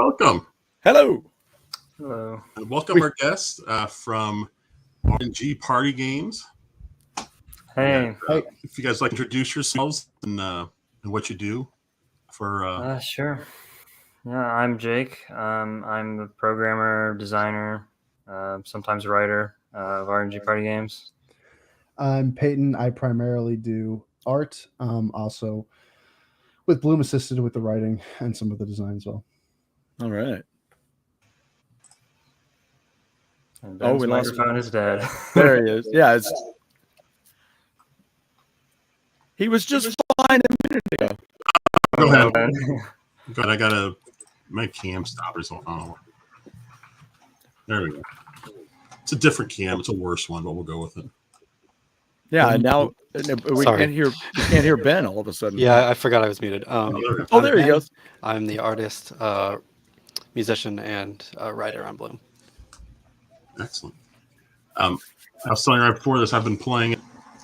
welcome. Hello. Hello. And welcome our guest from RNG Party Games. Hey. And, if you guys like to introduce yourselves and what you do for. Sure. Yeah, I'm Jake. I'm a programmer, designer, sometimes writer of RNG Party Games. I'm Peyton. I primarily do art. Also, with Bloom assisted with the writing and some of the design as well. All right. And Ben's we lost microphone is dead. There he is. Yeah, he was just fine a minute ago. Go ahead. Ben. God, I gotta my cam stopper. So there we go. It's a different cam. It's a worse one, but we'll go with it. Yeah, and now we can't hear Ben all of a sudden. Yeah, I forgot I was muted. There he goes. I'm the artist, musician, and writer on Bloom. Excellent. I was telling you right before this, I've been playing it.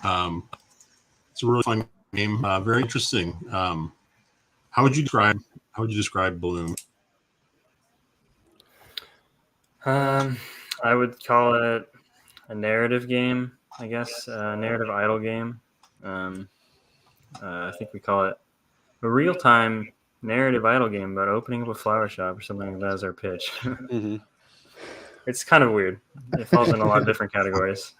It's a really fun game. Very interesting. How would you describe Bloom? I would call it a narrative game, I guess, a narrative idle game. I think we call it a real-time narrative idle game about opening up a flower shop or something like that as our pitch. Mm-hmm. It's kind of weird. It falls in a lot of different categories.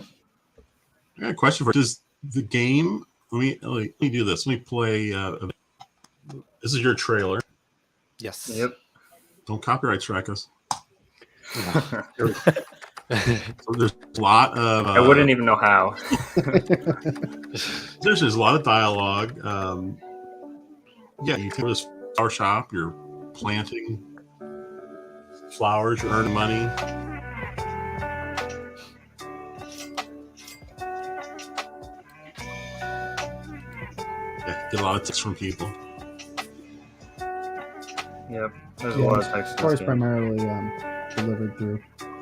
I got a question for you. Does the game, let me do this. Let me play. This is your trailer. Yes. Yep. Don't copyright strike us. So there's a lot of. I wouldn't even know how. There's a lot of dialogue. Yeah, you take this flower shop. You're planting flowers. You're earning money. Yeah, get a lot of tips from people. Yep. There's a lot of text. Stories primarily delivered through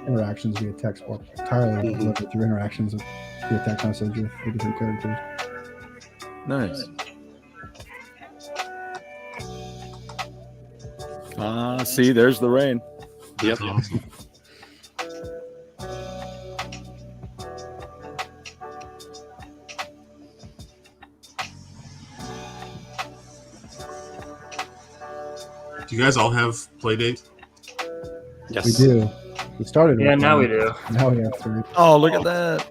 interactions via text, or entirely delivered through interactions via text message with the different characters. Nice. See, there's the rain. Yep. Awesome. Do you guys all have Playdate? Yes. We do. We started. Yeah, with now one. we do. Now we have three. Oh, look at that.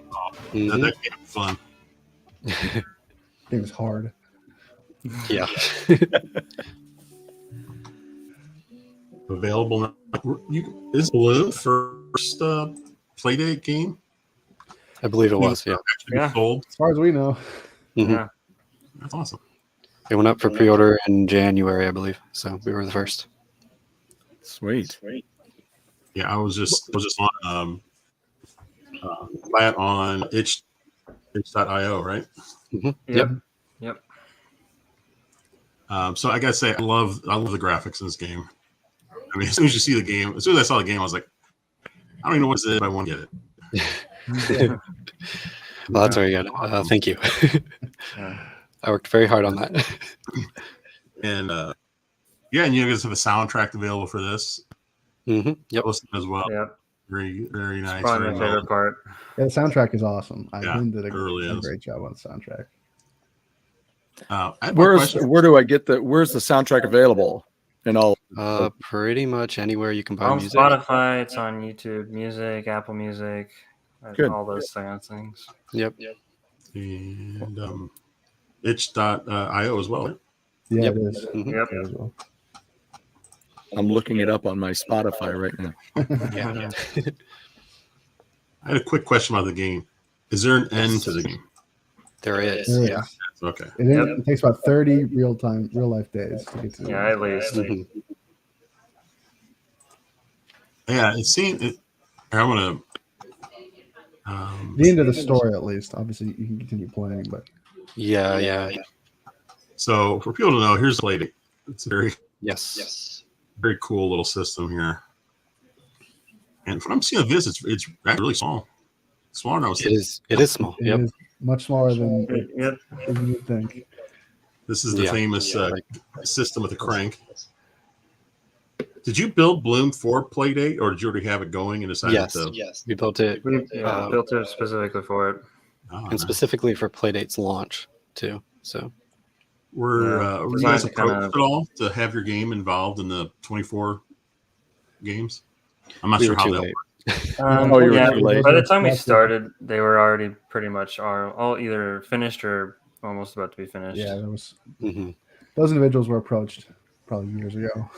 Mhm. That game was fun. It was hard. Yeah. Available now. Is Blue first Playdate game? I believe it was. Yeah. Actually Yeah. sold. As far as we know. Mhm. Yeah. That's awesome. It went up for pre-order in January, I believe. So we were the first. Sweet. Yeah, I was just on flat on itch.io, right? Mm-hmm. Yep. Yep. So I gotta say, I love the graphics in this game. I mean, as soon as you see the game, as soon as I saw the game, I was like, I don't even know what it is, but I want to get it. Well, that's very good. Thank you. I worked very hard on that. And yeah, and you guys have a soundtrack available for this. Mm-hmm. Yep. As well. Yep. Very, very nice. Probably very my favorite part. Yeah, the soundtrack is awesome. Yeah, Bloom did it really a is. great job on the soundtrack. I have one question. Where do I get where's the soundtrack available? In all Pretty much anywhere you can buy On music. Spotify, it's on YouTube Music, Apple Music, Good. all those kind of things. Yep. And itch.io as well. Right? Yeah, Yep. it is. Mhm. Yep. Yeah, as well. I'm looking it up on my Spotify right now. Yeah. I had a quick question about the game. Is there an end to the game? There is. There Yeah. is. Okay. It takes about 30 real life days to get to the Yeah, at least. Mhm. Yeah, it seemed. I'm gonna. the end of the story, at least. Obviously, you can continue playing, but Yeah. So for people to know, here's Playdate. It's a very very cool little system here. And from what I'm seeing of this, it's actually really small. Smaller than I was thinking. It is small. it Yep. is much smaller than Yep. you would think. This is the Yeah. famous system with the crank. Did you build Bloom for Playdate, or did you already have it going and decided to? Yes, we built it. We built it specifically for it. Oh, And nice. specifically for Playdate's launch too. So Were you guys approached at all to have your game involved in the 24 games? I'm not we sure were how too that late. Yeah, too late. by the time we started, they were already pretty much all either finished or almost about to be finished. Yeah, there was Mhm. those individuals were approached probably years ago.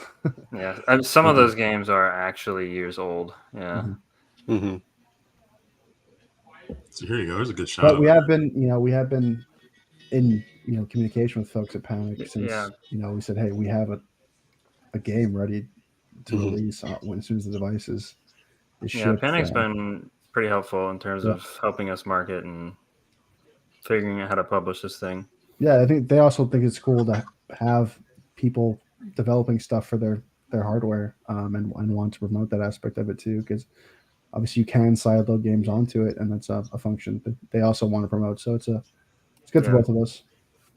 Yeah, some of those games are actually years old. Yeah. Mhm. So here you go. There's a good shot. But of we it. have been in communication with folks at Panic since Yeah. we said, hey, we have a game ready to Mhm. release as soon as the device is Yeah, shipped. Panic's been pretty helpful in terms of helping us market and figuring out how to publish this thing. Yeah, I think they also think it's cool to have people developing stuff for their hardware and want to promote that aspect of it too, because obviously you can sideload games onto it, and that's a function that they also want to promote. So it's good for both of us.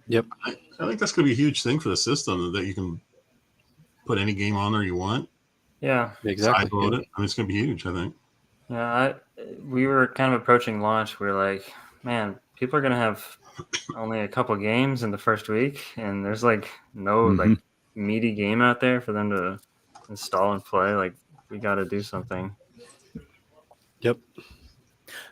Yep. I think that's going to be a huge thing for the system, that you can put any game on there you want. Yeah, Exactly. Sideload Yeah. it. I mean, it's going to be huge, I think. yeah. We were kind of approaching launch. We were like, man, people are gonna have only a couple games in the first week, and there's like no like meaty game out there for them to install and play. Like, we got to do something. Yep.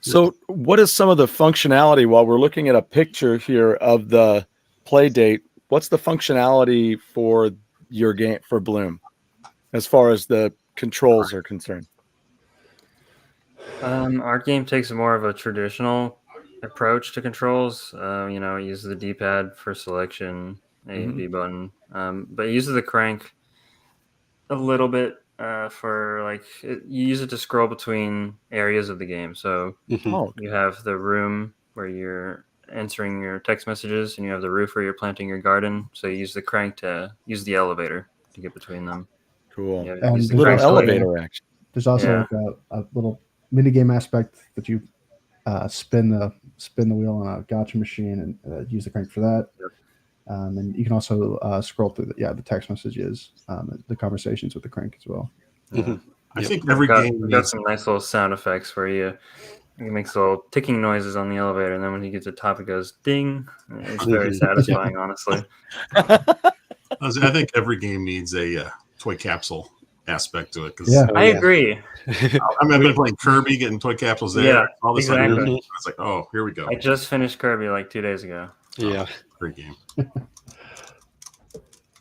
So, what is some of the functionality while we're looking at a picture here of the Playdate? What's the functionality for your game for Bloom as far as the controls are concerned? Our game takes more of a traditional approach to controls. It uses the D-pad for selection, A and B button, but it uses the crank a little bit for you use it to scroll between areas of the game. So Oh, you have the room where you're answering your text messages, and you have the roof where you're planting your garden. So you use the crank to use the elevator to get between them. cool. Yeah, And use the Little crank to, like, elevator action. There's also Yeah. like a little mini game aspect that you spin the wheel on a gotcha machine and use the crank for that. Yep. And you can also scroll through the text messages, the conversations with the crank as well. Mhm. I Yep. think every game We've got needs. some nice little sound effects where it makes little ticking noises on the elevator, and then when he gets to the top, it goes ding. It's very satisfying, honestly. I think every game needs a toy capsule aspect to it. Because Yeah. I agree. I've been playing Kirby, getting toy capsules there. Yeah, all of a sudden, exactly. it's like, oh, here we go. I just finished Kirby like 2 days ago. Yeah. Great game.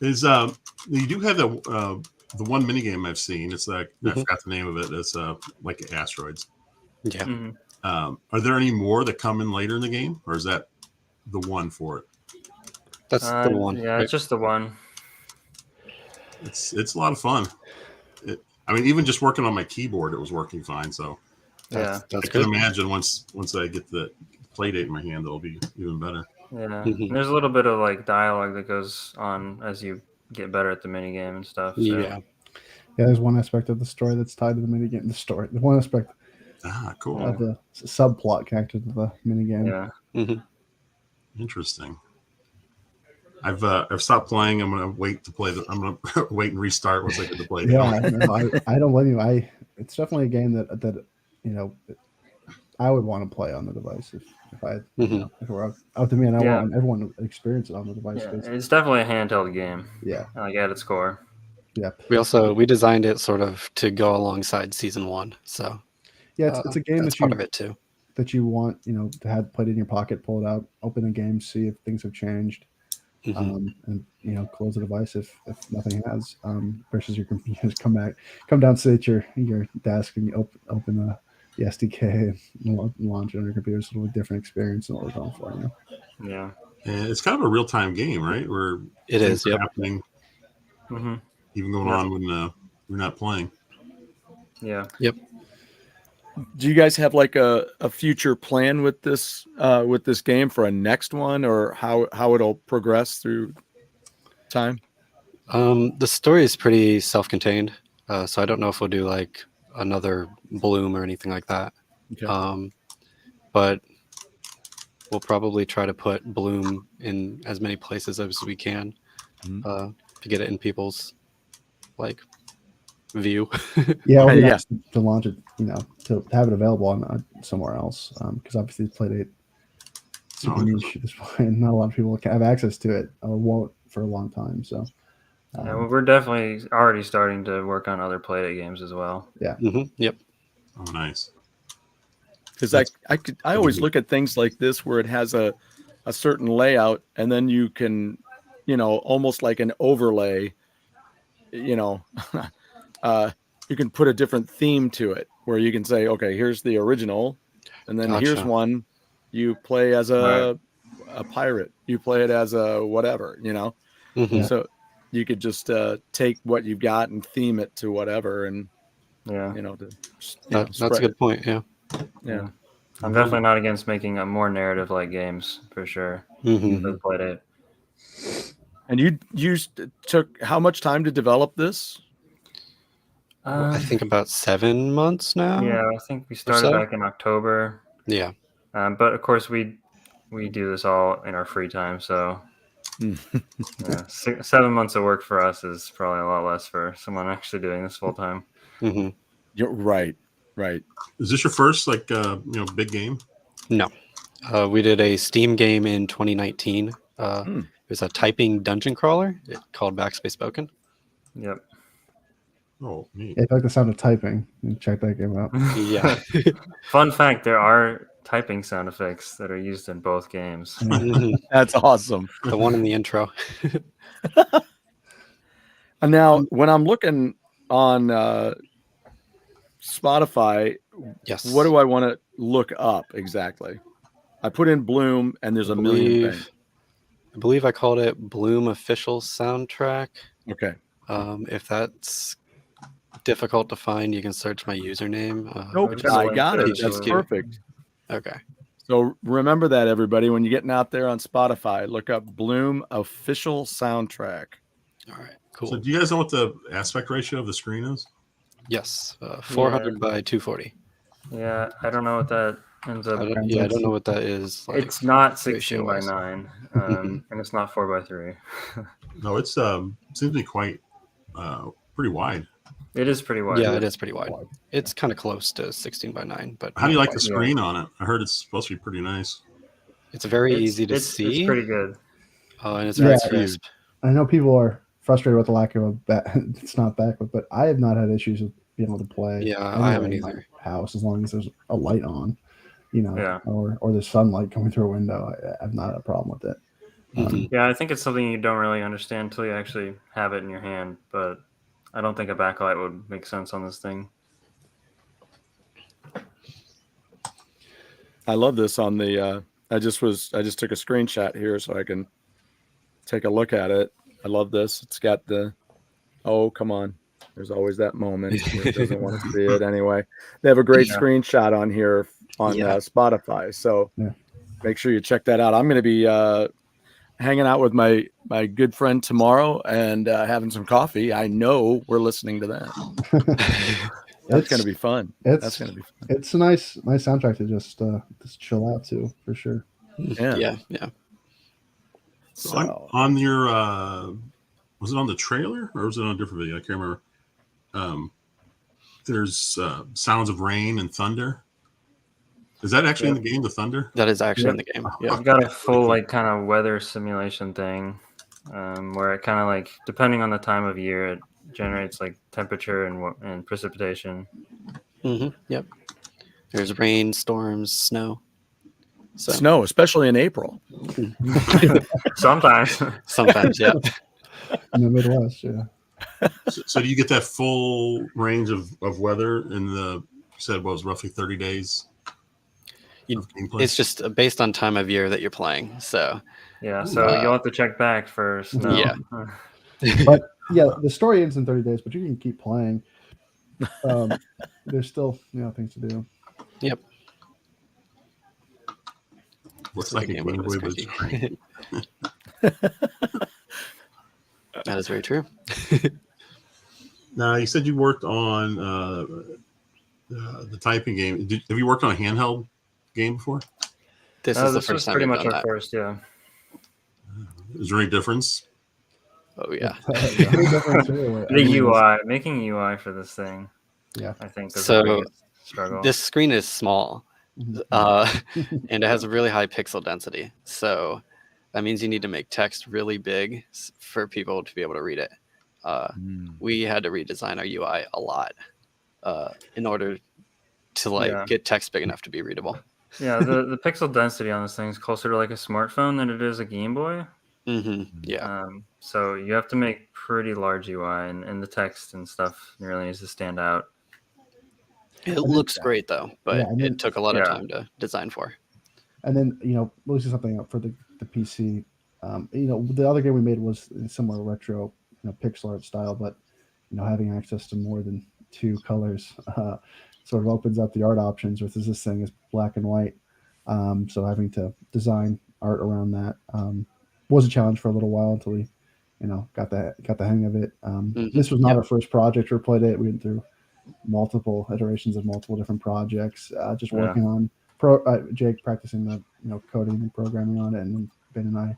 You do have the one mini game I've seen. It's like I forgot the name of it. It's like asteroids. Yeah. Mhm. Are there any more that come in later in the game, or is that the one for it? That's the one. Yeah, right? it's just the one. It's a lot of fun. I mean, even just working on my keyboard, it was working fine. So That's I good. can imagine once I get the Playdate in my hand, it'll be even better. Yeah, Mhm. There's a little bit of like dialogue that goes on as you get better at the mini game and stuff. So. Yeah. Yeah, there's one aspect of the story that's tied to the minigame. The one aspect Cool. of the subplot connected to the minigame. Yeah. Mhm. Interesting. I've stopped playing. I'm gonna wait to play. I'm gonna wait and restart once I get to play. Yeah, no, I don't blame you. It's definitely a game that I would want to play on the device if it were up to me, and I want everyone to experience it on the device. Yeah, it's definitely a handheld game. Yeah, like at its core. Yeah. We designed it sort of to go alongside season 1. So yeah, it's a game that's part of it too. That you want to have put in your pocket, pull it out, open the game, see if things have changed. And close the device if nothing has. Versus your computer, come down, sit at your desk, and you open the SDK and launch it on your computer. It's a little different experience than what we're going for. Yeah, and it's kind of a real time game, right? Where it is happening, even going on when you're not playing. Yeah. Yep. Do you guys have like a future plan with this game for a next one, or how it'll progress through time? The story is pretty self-contained, so I don't know if we'll do like another Bloom or anything like that. Okay. But we'll probably try to put Bloom in as many places as we can to get it in people's view. Yeah, it'll be Yeah. nice to launch it, to have it available on somewhere else. Because obviously Playdate super niche at this point. Not a lot of people have access to it or won't for a long time. So Yeah, well, we're definitely already starting to work on other Playdate games as well. yeah. Yep. Oh, nice. Because I always look at things like this where it has a certain layout, and then you can, almost like an overlay, you can put a different theme to it where you can say, okay, here's the original, and then here's Gotcha. one you play as a pirate, you play it as a whatever, Mhm. so you could just take what you've got and theme it to whatever, and Yeah. That's a spread good it. point. Yeah. Yeah. I'm definitely not against making a more narrative-like games for sure. Mhm. For the Playdate. And you took how much time to develop this? I think about 7 months now. Yeah, I think we started so? back in October. Yeah. But of course, we do this all in our free time. So yeah, 7 months of work for us is probably a lot less for someone actually doing this full time. hmm You're right. Is this your first big game? No. We did a Steam game in 2019. It was a typing dungeon crawler called Backspace Spoken. Yep. Oh, neat. If I like the sound of typing, you check that game out. Yeah. Fun fact: there are typing sound effects that are used in both games. Mhm. That's awesome. The one in the intro. And now, when I'm looking on Spotify, Yes. what do I want to look up exactly? I put in Bloom, and there's a million things. I believe I called it Bloom Official Soundtrack. Okay. If that's difficult to find, you can search my username. Nope, whichever I one got it. fits, That's really. perfect. Okay. So remember that, everybody. When you're getting out there on Spotify, look up Bloom Official Soundtrack. All right. Cool. So do you guys know what the aspect ratio of the screen is? Yes. 400 by 240. Yeah, I don't know what that ends up. I don't know what that is. Like, It's not 16 by ratio-wise. 9, and it's not 4 by 3. No, it's seems to be quite pretty wide. It is pretty wide. Yeah, it is pretty wide. It's kind of close to 16 by 9, but How do you not like the quite. screen on it? I heard it's supposed to be pretty nice. It's very easy to see. It's pretty good. And it's very Yeah. crisp. I know people are frustrated with the lack of it's not backlit, but I have not had issues with being able to play. Yeah, anywhere I haven't in my either. house, as long as there's a light on, Yeah. or there's sunlight coming through a window. I've not had a problem with it. Mhm. Yeah, I think it's something you don't really understand until you actually have it in your hand. But I don't think a backlight would make sense on this thing. I love this on the. I just took a screenshot here so I can take a look at it. I love this. It's got the. Oh, come on. There's always that moment where it doesn't want to see it anyway. They have a great screenshot on here on Spotify. So make sure you check that out. I'm going to be hanging out with my good friend tomorrow and having some coffee. I know we're listening to that. That's going to be fun. That's going to be fun. It's a nice soundtrack to just chill out to, for sure. Yeah. So on your was it on the trailer or was it on a different video? I can't remember. There's sounds of rain and thunder. Is that actually in the game, the thunder? That is actually in the game. Yeah. I've got a full kind of weather simulation thing, where it kind of depending on the time of year, it generates temperature and precipitation. Yep. There's rain, storms, snow. So. Snow, especially in April. Sometimes, yeah. In the Midwest, yeah. So do you get that full range of weather in you said what was roughly 30 days? It's just based on time of year that you're playing. So yeah. So you'll have to check back for snow. Yeah. But yeah, the story ends in 30 days, but you can keep playing. There's still things to do. Yep. Looks like a Game Boy, but it's great. That is very true. Now you said you worked on the typing game. Have you worked on a handheld game before? This is the this first was time pretty we've much done our that. first. Yeah. Is there any difference? Oh yeah. Very different too. I The mean, UI, making UI for this thing, Yeah. I think is the So biggest struggle. this screen is small, Mhm. and it has a really high pixel density. So that means you need to make text really big for people to be able to read it. We had to redesign our UI a lot in order to Yeah. get text big enough to be readable. Yeah, the pixel density on this thing is closer to like a smartphone than it is a Game Boy. Yeah. So you have to make pretty large UI, and the text and stuff really needs to stand out. It looks great though, but Yeah, and then- it took a lot of Yeah. time to design for. And then, losing something up for the PC. The other game we made was in similar retro, pixel art style, but having access to more than 2 colors sort of opens up the art options. Versus this thing is black and white, so having to design art around that was a challenge for a little while until we, got the hang of it. This was not our first project for Playdate. We went through multiple iterations of multiple different projects, just working on Jake practicing the coding and programming on it, and then Ben and I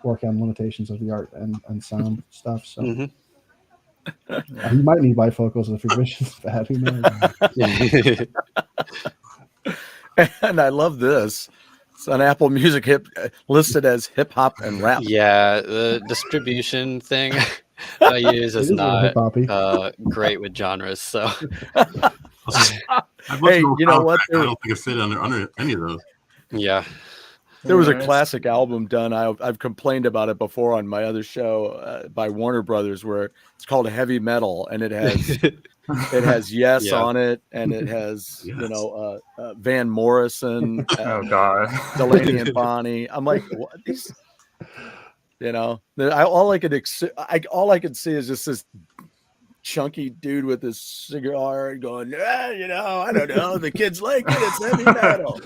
work on limitations of the art and sound stuff. So you might need bifocals if your vision's bad. Who knows? And I love this. It's on Apple Music listed as hip hop and rap. Yeah, the distribution thing I use is not hip-hoppy. great with genres. So Hey, you know what? I don't think it fit under any of those. yeah. There was a Yeah, classic album done. I've complained about it before on my other show by Warner Brothers, where it's called Heavy Metal, and it has Yes Yeah. on it, and it has Yes. Van Morrison, Oh God, Delaney and Bonnie. I'm like, what? These, all I could see is just this chunky dude with his cigar going, I don't know, the kids like it, it's heavy metal.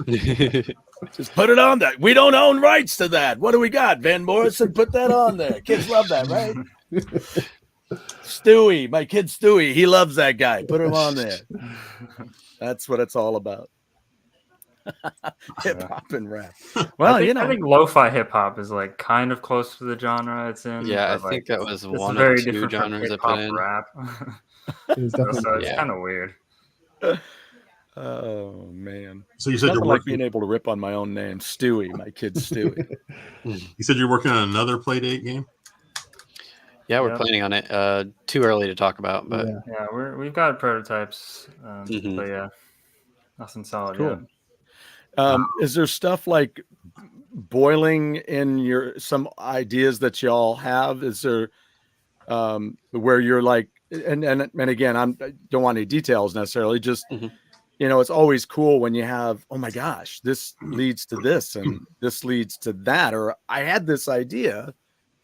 Just put it on that. We don't own rights to that. What do we got? Van Morrison, put that on there. Kids love that, right? Stewie, my kid Stewie, he loves that guy. Put him on there. That's what it's all about. Hip hop and rap. Well, I think lo-fi hip hop is like kind of close to the genre it's in. Yeah, I but, think that was it's one very of 2 different from genres I hip-hop put in. rap. It was definitely So it's Yeah. kind of weird. Oh man. So you said Nothing you're like working. being able to rip on my own name. Stewie, my kid Stewie. You said you're working on another Playdate game. Yeah, we're Yeah. planning on it. Too early to talk about, but Yeah, we've got prototypes, Mhm. but yeah, nothing solid Cool. yet. Is there stuff like boiling in some ideas that y'all have? Is there where you're like, and again, I don't want any details necessarily, just Mhm. It's always cool when you have, oh my gosh, this leads to this and this leads to that, or I had this idea.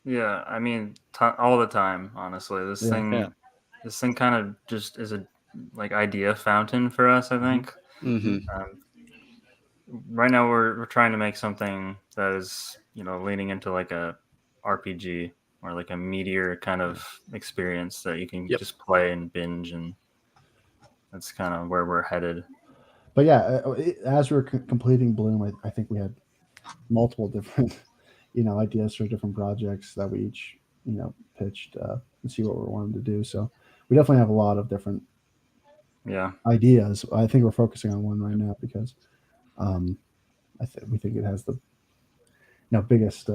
Yeah, I mean, all the time. Honestly, this thing kind of just is a like idea fountain for us. I think. Mhm. Right now we're trying to make something that is leaning into like a RPG or like a meteor kind of experience that you can just play and binge, and that's kind of where we're headed. But yeah, as we were completing Bloom, I think we had multiple different, ideas for different projects that we each, pitched and see what we wanted to do. So we definitely have a lot of different ideas. I think we're focusing on one right now because we think it has the biggest.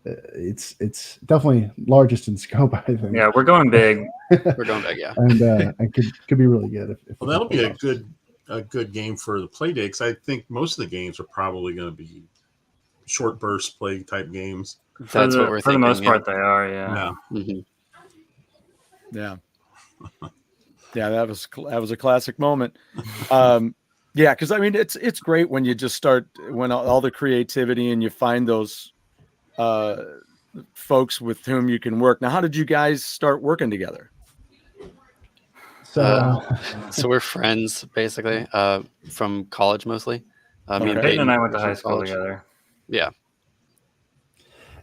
It's definitely largest in scope. I think. Yeah, we're going big. We're going big, yeah. And could be really good. If Well, that'll be a good game for the Playdate, because I think most of the games are probably going to be short burst play type games. That's what we're thinking. For the most part, yeah. they are. Yeah. Mhm. Yeah. Yeah, that was a classic moment. Yeah, because I mean it's great when you just start when all the creativity and you find those folks with whom you can work. Now, how did you guys start working together? So we're friends basically from college mostly. Me and Peyton and I went to from high school college. together. Yeah.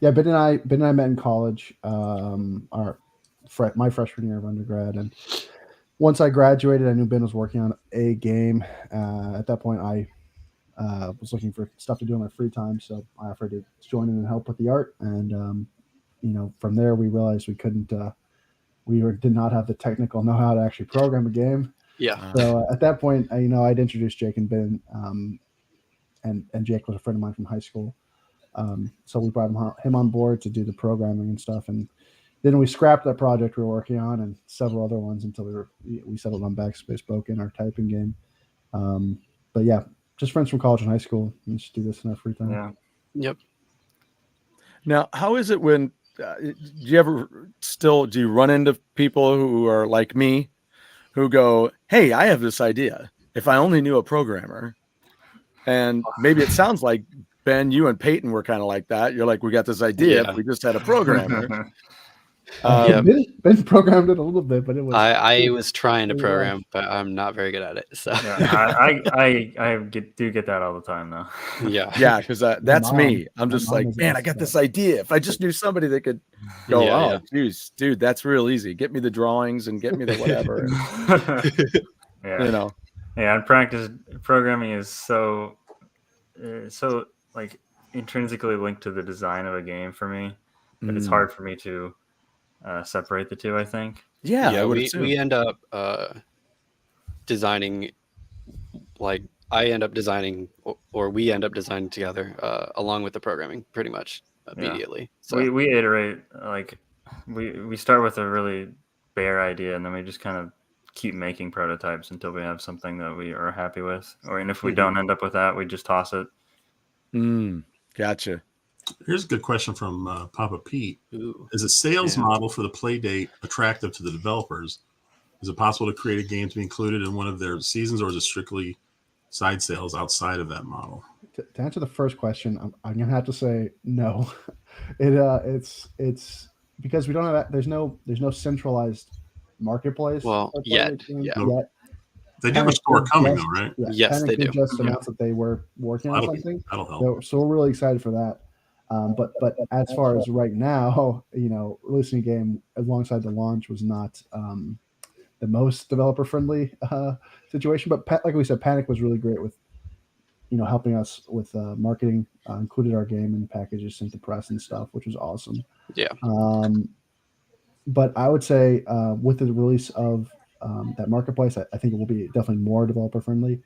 Yeah, Ben and I met in college, my freshman year of undergrad, and once I graduated, I knew Ben was working on a game. At that point, I was looking for stuff to do in my free time, so I offered to join in and help with the art. And from there we realized we couldn't. Did not have the technical know-how to actually program a game. Yeah. So at that point, I'd introduced Jake and Ben, and Jake was a friend of mine from high school. So we brought him on board to do the programming and stuff, and then we scrapped that project we were working on and several other ones until we settled on Backspace Broken, our typing game. But yeah, just friends from college and high school. We just do this in our free time. Yeah. Yep. Now, how is it when do you run into people who are like me who go, hey, I have this idea. If I only knew a programmer. And maybe it sounds like, Ben, you and Peyton were kind of like that. You're like, we got this idea. Yeah. If we just had a programmer. Ben programmed it a little bit, but it was. I was trying to program, but I'm not very good at it. So I do get that all the time though. yeah, yeah, because that's me. I'm just mom like, is man, I got this idea. If I just knew somebody that could go, Yeah, geez, dude, that's real easy. Get me the drawings and get me the whatever. Yeah. Yeah, and practice programming is so like intrinsically linked to the design of a game for me that it's hard for me to separate the two, I think. Yeah, we end up designing, like I end up designing, or we end up designing together along with the programming pretty much immediately. Yeah. So we iterate, like we start with a really bare idea, and then we just kind of keep making prototypes until we have something that we are happy with. And if we don't end up with that, we just toss it. Gotcha. Here's a good question from Papa Pete. Ooh. Is a sales model for the Playdate attractive to the developers? Is it possible to create a game to be included in one of their seasons, or is it strictly side sales outside of that model? To answer the first question, I'm gonna have to say no. It's because we don't have there's no centralized marketplace. Well, yet. They do have a store coming, though, right? Yeah, Yes, they do. Just announced that they were working on something. That'll help. So we're really excited for that. But as far as right now, releasing a game alongside the launch was not the most developer friendly situation. But like we said, Panic was really great with helping us with marketing. Included our game in packages, sent to press and stuff, which was awesome. Yeah. But I would say with the release of that marketplace, I think it will be definitely more developer friendly.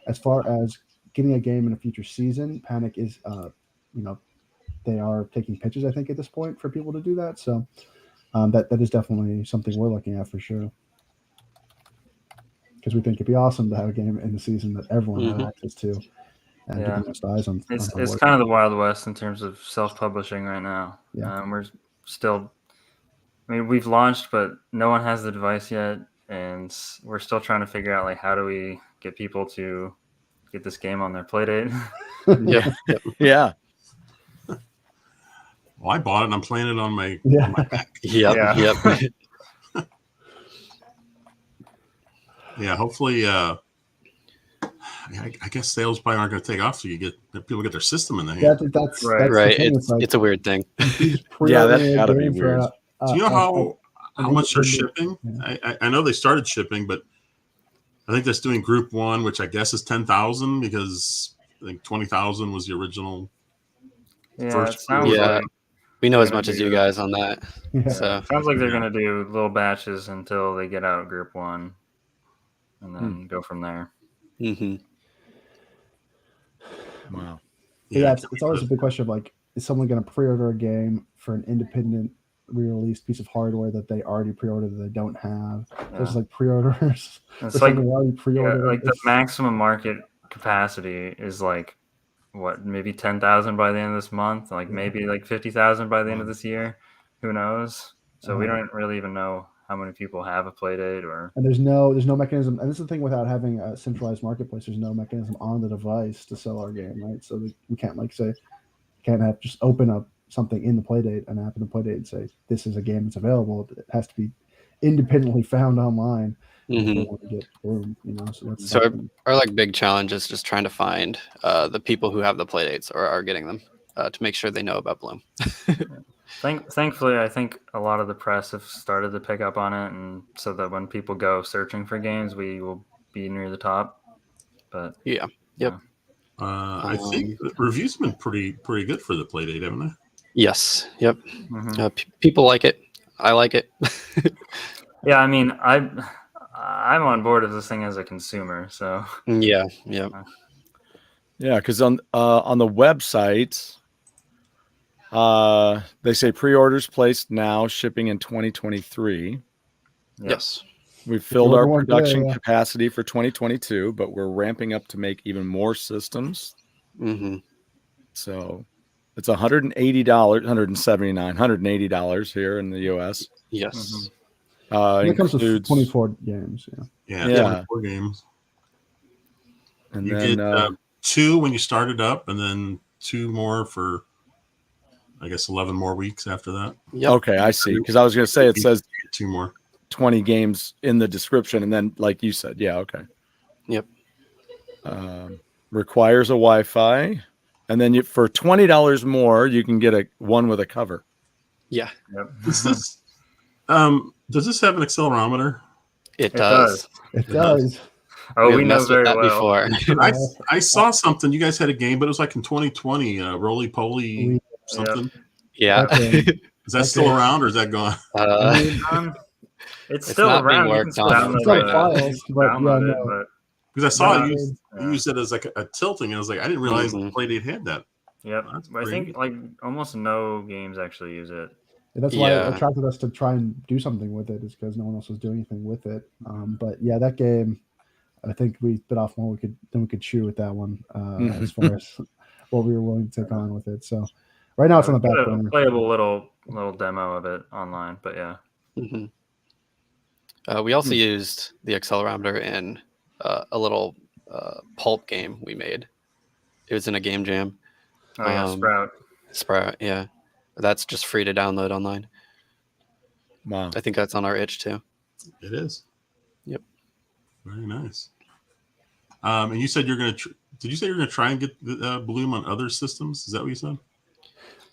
As far as getting a game in a future season, Panic is, they are taking pitches, I think, at this point for people to do that. So that is definitely something we're looking at for sure. Because we think it'd be awesome to have a game in the season that everyone has access to and get the most eyes on. It's kind of the Wild West in terms of self-publishing right now. Yeah. We're still, we've launched, but no one has the device yet. And we're still trying to figure out, like, how do we get people to get this game on their Playdate? Yeah. Well, I bought it and I'm playing it on my Mac. Yep. Yeah, hopefully, I guess sales probably aren't going to take off, so people get their system in their hand. That's right. It's a weird thing. Yeah, that's got to be weird. Do you know how much they're shipping? Yeah. I know they started shipping, but I think that's doing group one, which I guess is 10,000 because I think 20,000 was the original. First. We know as much as you guys on that. Yeah. So it sounds like they're going to do little batches until they get out group one, and then go from there. Mm-hmm. Wow. Yeah, it's always a big question of, like, is someone going to pre-order a game for an independent re-released piece of hardware that they already pre-ordered that they don't have? There's like pre-orders. It's like already pre-ordered. Like the maximum market capacity is like what, maybe 10,000 by the end of this month, like maybe like 50,000 by the end of this year. Who knows? So we don't really even know how many people have a Playdate, and there's no mechanism. And this is the thing, without having a centralized marketplace, there's no mechanism on the device to sell our game, right? So we can't can't have just open up something in the Playdate, an app in the Playdate, and say this is a game that's available. It has to be independently found online. Want to get Bloom, So our like big challenge is just trying to find the people who have the Playdates or are getting them to make sure they know about Bloom. Thankfully, I think a lot of the press have started to pick up on it, and so that when people go searching for games, we will be near the top. But I think the reviews have been pretty good for the Playdate, haven't they? Yes. Yep. Mhm. People like it. I like it. Yeah, I mean, I'm on board with this thing as a consumer, so Yeah. Yep. Yeah, because on the website, they say pre-orders placed now, shipping in 2023. yep. Yes. We've filled our order one today, production yeah. capacity for 2022, but we're ramping up to make even more systems. Mm-hmm. So it's $180, $179, $180 here in the US. Yes. It comes with Includes 24 games. Yeah. Yeah. 4 games. and You then get 2 when you start it up, and then 2 more for, I guess, 11 more weeks after that. Yep. okay, I see. Because I was going to say it says 2 more. 20 games in the description, and then like you said, yeah, okay. Yep. Requires a Wi-Fi, and then for $20 more, you can get one with a cover. Yeah. Yep. Does this have an accelerometer? It does. does. It does. Oh, we have know messed with very that well. before. I saw something. You guys had a game, but it was like in 2020. Roly Poly something. Yeah. Okay. Is that still around or is that gone? It's It's still not being around. You can worked still on It's download on right now. it. files, but yeah, Download it, no. but Because I saw Yeah. you used it as like a tilting, and I was like, I didn't realize Mhm. Playdate had that. Yep. That's I pretty think neat. like almost no games actually use it. And that's why it Yeah. attracted us to try and do something with it, is because no one else was doing anything with it. But yeah, that game, I think we bit off more than we could chew with that one, as far as what we were willing to take on with it. So right now it's on the back Got a burner. playable little demo of it online, but yeah. Mm-hmm. We also used the accelerometer in a little pulp game we made. It was in a game jam. Oh yeah, Sprout. Sprout, yeah. That's just free to download online. Wow. I think that's on our itch too. It is. Yep. Very nice. And you said you're going to. Did you say you're going to try and get the Bloom on other systems? Is that what you said?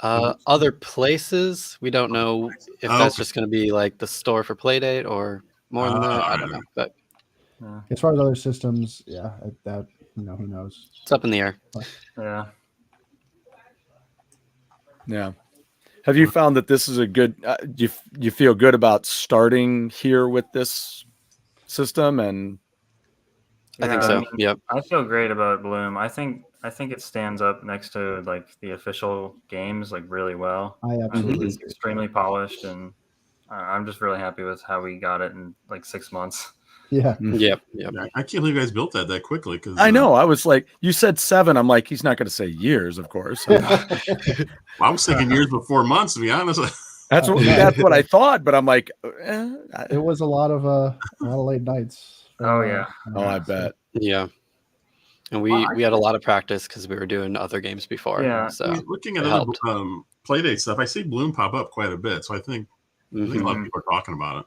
Other places, we don't know if that's just going to be like the store for Playdate or more than that. I don't know, but As far as other systems, yeah, that who knows? it's up in the air. Yeah. Yeah. Have you found that this is a good? You feel good about starting here with this system? And I think Yeah, so. mean, Yep. I feel great about Bloom. I think it stands up next to like the official games like really well. I I think absolutely it's agree. extremely polished, and I'm just really happy with how we got it in like 6 months. Yeah. Yep. Yep. Yeah, I can't believe you guys built that quickly. Because I know I was like, you said 7. I'm like, he's not going to say years, of course. I was thinking years before months, to be honest. That's what I thought, but I'm like, It was a lot of late nights. Oh yeah. I bet. Yeah. And we had a lot of practice because we were doing other games before. Yeah. So Looking at it other helped. Playdate stuff, I see Bloom pop up quite a bit. So I think a lot of people are talking about it.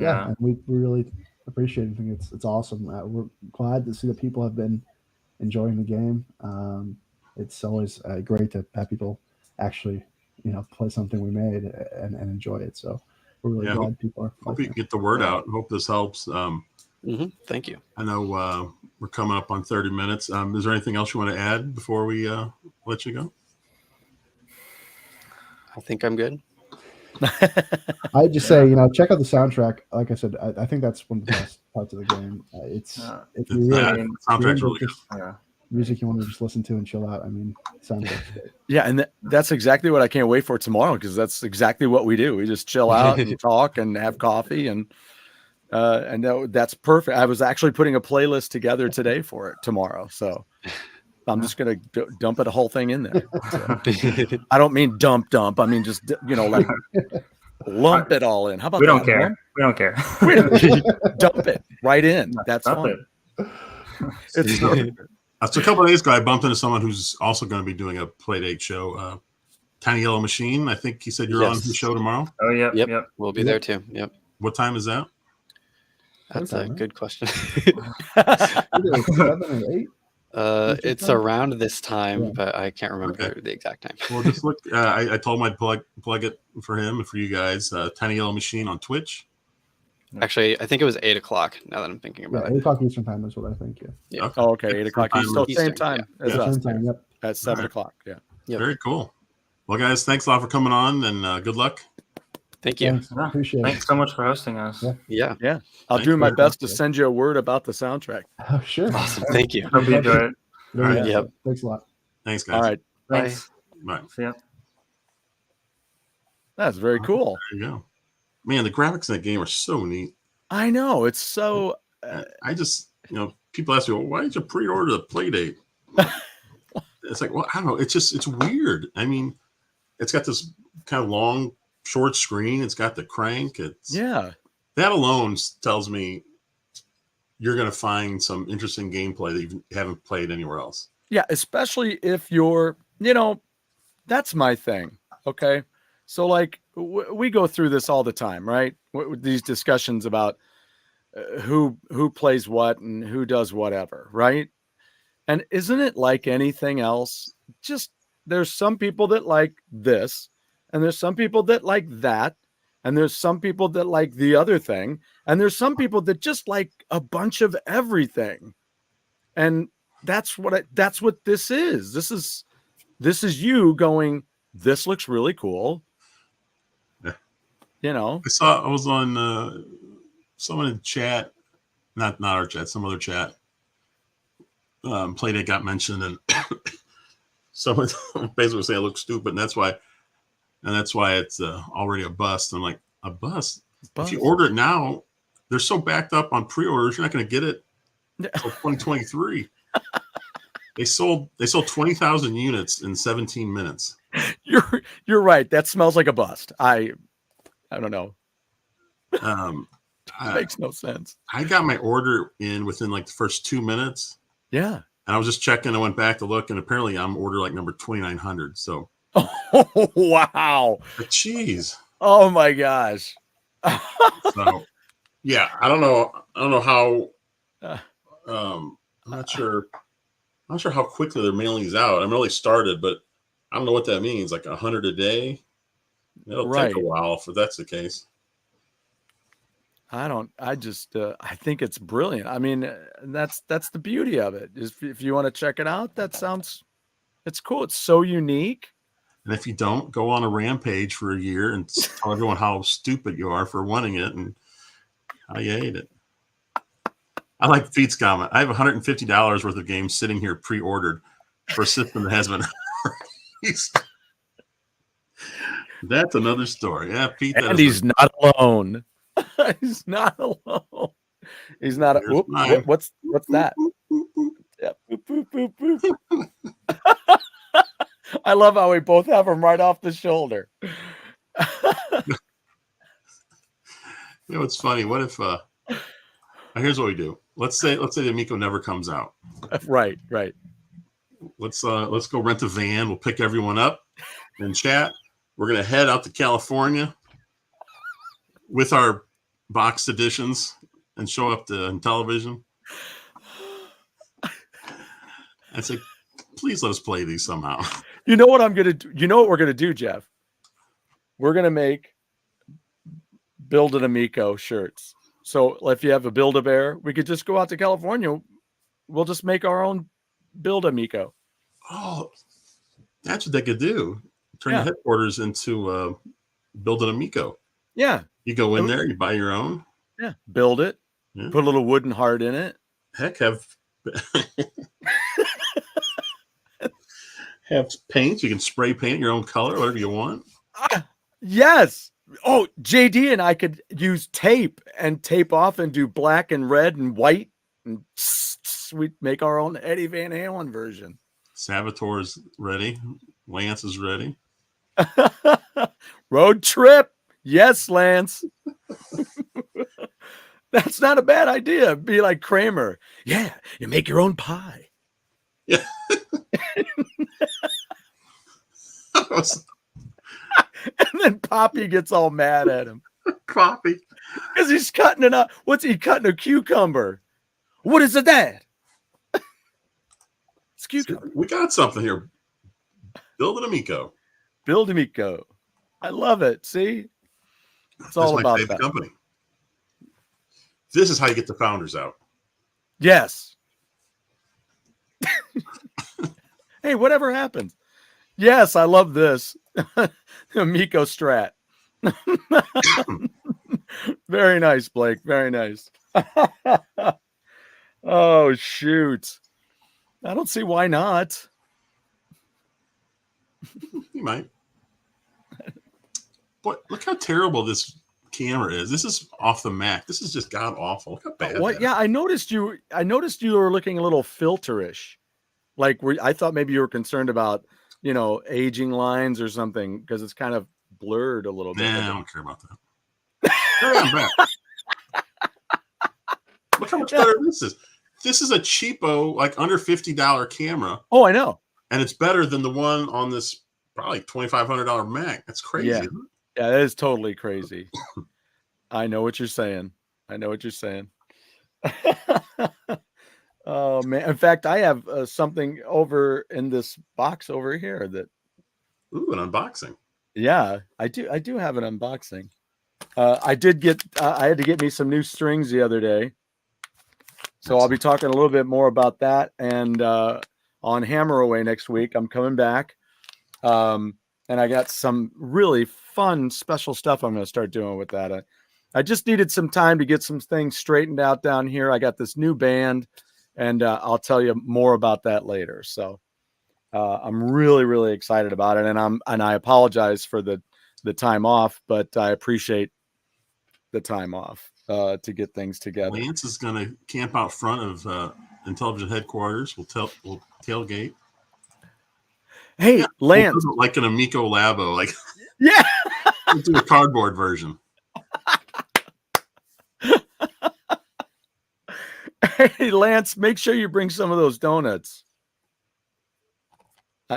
Yeah, and we really appreciate it. I think it's awesome. We're glad to see that people have been enjoying the game. It's always great to have people actually, play something we made and enjoy it. So we're really glad people are. Hope you can get the word out. Hope this helps. Thank you. I know we're coming up on 30 minutes. Is there anything else you want to add before we let you go? I think I'm good. I'd just say, check out the soundtrack. Like I said, I think that's one of the best parts of the game. If you really soundtrack's really good. Music you want to just listen to and chill out. I mean, soundtrack's great. Yeah, and that's exactly what I can't wait for tomorrow, because that's exactly what we do. We just chill out and talk and have coffee, and that's perfect. I was actually putting a playlist together today for it tomorrow, so I'm just gonna dump it a whole thing in there. So, I don't mean dump. I mean just like lump it all in. How about We don't that, care. man? We don't care. Dump it right in. That's fine. So a couple of days ago, I bumped into someone who's also going to be doing a Playdate show. Tiny Yellow Machine. I think he said you're on his show tomorrow. Oh yeah. Yep. We'll be there too. Yep. What time is that? That's a good question. 7 or 8? It's around this time, but I can't remember the exact time. Well, just look. I told him I'd plug it for him and for you guys. Tiny Yellow Machine on Twitch. Actually, I think it was 8 o'clock. Now that I'm thinking about 8 o'clock Eastern time is what I think. Yeah. Okay. Oh, okay. 8 o'clock. Still same time as us. Same time. Yep. At 7 o'clock. Yeah. Yep. Very cool. Well, guys, thanks a lot for coming on, and good luck. Thank you. Thanks. Yeah. Appreciate Thanks so much for hosting us. Yeah. Yeah. I'll Thanks do my very best to much. send you a word about the soundtrack. it. Oh, sure. Awesome. Thank you. Hope you enjoy it. Yeah, All right. yeah. Yep. Thanks a lot. Thanks, guys. All right. Thanks. Bye. See ya. That's very cool. There you go. Man, the graphics in that game are so neat. I know. It's so. I just, people ask me, well, why did you pre-order the Playdate? It's like, well, I don't know. It's weird. I mean, it's got this kind of long, short screen. It's got the crank. Yeah. That alone tells me you're going to find some interesting gameplay that you haven't played anywhere else. Yeah. Especially if you're, that's my thing. Okay. So, like, we go through this all the time, right? These discussions about who plays what and who does whatever, right? And isn't it like anything else? Just there's some people that like this, and there's some people that like that, and there's some people that like the other thing, and there's some people that just like a bunch of everything. And that's what this is. This is you going, this looks really cool. Yeah. I was on someone in chat, not our chat, some other chat. Playdate got mentioned, and someone basically saying it looks stupid, and that's why it's already a bust. I'm like, a bust? If you order it now, they're so backed up on pre-orders, you're not going to get it until 2023. They sold 20,000 units in 17 minutes. You're right. That smells like a bust. I don't know. Makes no sense. I got my order in within like the first 2 minutes. Yeah. And I was just checking. I went back to look, and apparently I'm order like number 2,900. So. Oh, wow. Jeez. Oh my gosh. So, yeah, I don't know how. I'm not sure how quickly they're mailing these out. I mean, they started, but I don't know what that means. Like 100 a day. It'll take a while if that's the case. I think it's brilliant. I mean, that's the beauty of it. If you want to check it out, it's cool. It's so unique. And if you don't, go on a rampage for a year and tell everyone how stupid you are for wanting it and how you hate it. I like Feet's comment. I have $150 worth of games sitting here pre-ordered for a system that has been released. That's another story. Yeah, Pete. And he's not alone. He's not alone. He's not. What's that? Yeah. Boop, boop, boop, boop. I love how we both have them right off the shoulder. It's funny. What if? Here's what we do. Let's say the Amico never comes out. Right. Let's go rent a van. We'll pick everyone up and chat. We're gonna head out to California with our boxed editions and show up on television. And say, please let us play these somehow. You know what I'm gonna do? You know what we're gonna do, Jeff? We're gonna build an Amico shirts. So if you have a Build-A-Bear, we could just go out to California. We'll just make our own Build-A-Mico. Oh, that's what they could do. Turn the headquarters into Build an Amico. Yeah. You go in there, you buy your own. Yeah. Build it. Yeah. Put a little wooden heart in it. Heck, have paint. You can spray paint your own color, whatever you want. Yes. Oh, JD and I could use tape and tape off and do black and red and white, and we'd make our own Eddie Van Halen version. Salvatore's ready. Lance is ready. Road trip. Yes, Lance. That's not a bad idea. Be like Kramer. Yeah, you make your own pie. Yeah. And then Poppy gets all mad at him. Poppy. Because he's cutting it up. What's he cutting? A cucumber. What is it, Dad? It's cucumber. We got something here. Build an Amico. Build Amico. I love it. See? It's all about that. Company. This is how you get the founders out. Yes. Hey, whatever happens. Yes, I love this. Miko Strat. Very nice, Blake. Very nice. Oh, shoot. I don't see why not. You might. But look how terrible this camera is. This is off the Mac. This is just god awful. Look how bad. What? Yeah, I noticed you were looking a little filterish. Like I thought maybe you were concerned about, aging lines or something, because it's kind of blurred a little bit. Nah, I don't care about that. I'm back. Look how much better this is. This is a cheapo, like under $50 camera. Oh, I know. And it's better than the one on this probably $2,500 Mac. That's crazy. Yeah. Isn't it? Yeah, that is totally crazy. I know what you're saying. Oh man! In fact, I have something over in this box over here that. Ooh, an unboxing. Yeah, I do. I do have an unboxing. I did get. I had to get me some new strings the other day, so I'll be talking a little bit more about that. And on Hammer Away next week, I'm coming back, and I got some really fun special stuff I'm going to start doing with that. I just needed some time to get some things straightened out down here. I got this new band, and I'll tell you more about that later. So I'm really, really excited about it, and I apologize for the time off, but I appreciate the time off to get things together. Lance is going to camp out front of Intelligent headquarters. We'll tailgate. Hey, yeah, Lance, like an Amico Labo, like yeah, we'll do a cardboard version. Hey, Lance, make sure you bring some of those donuts.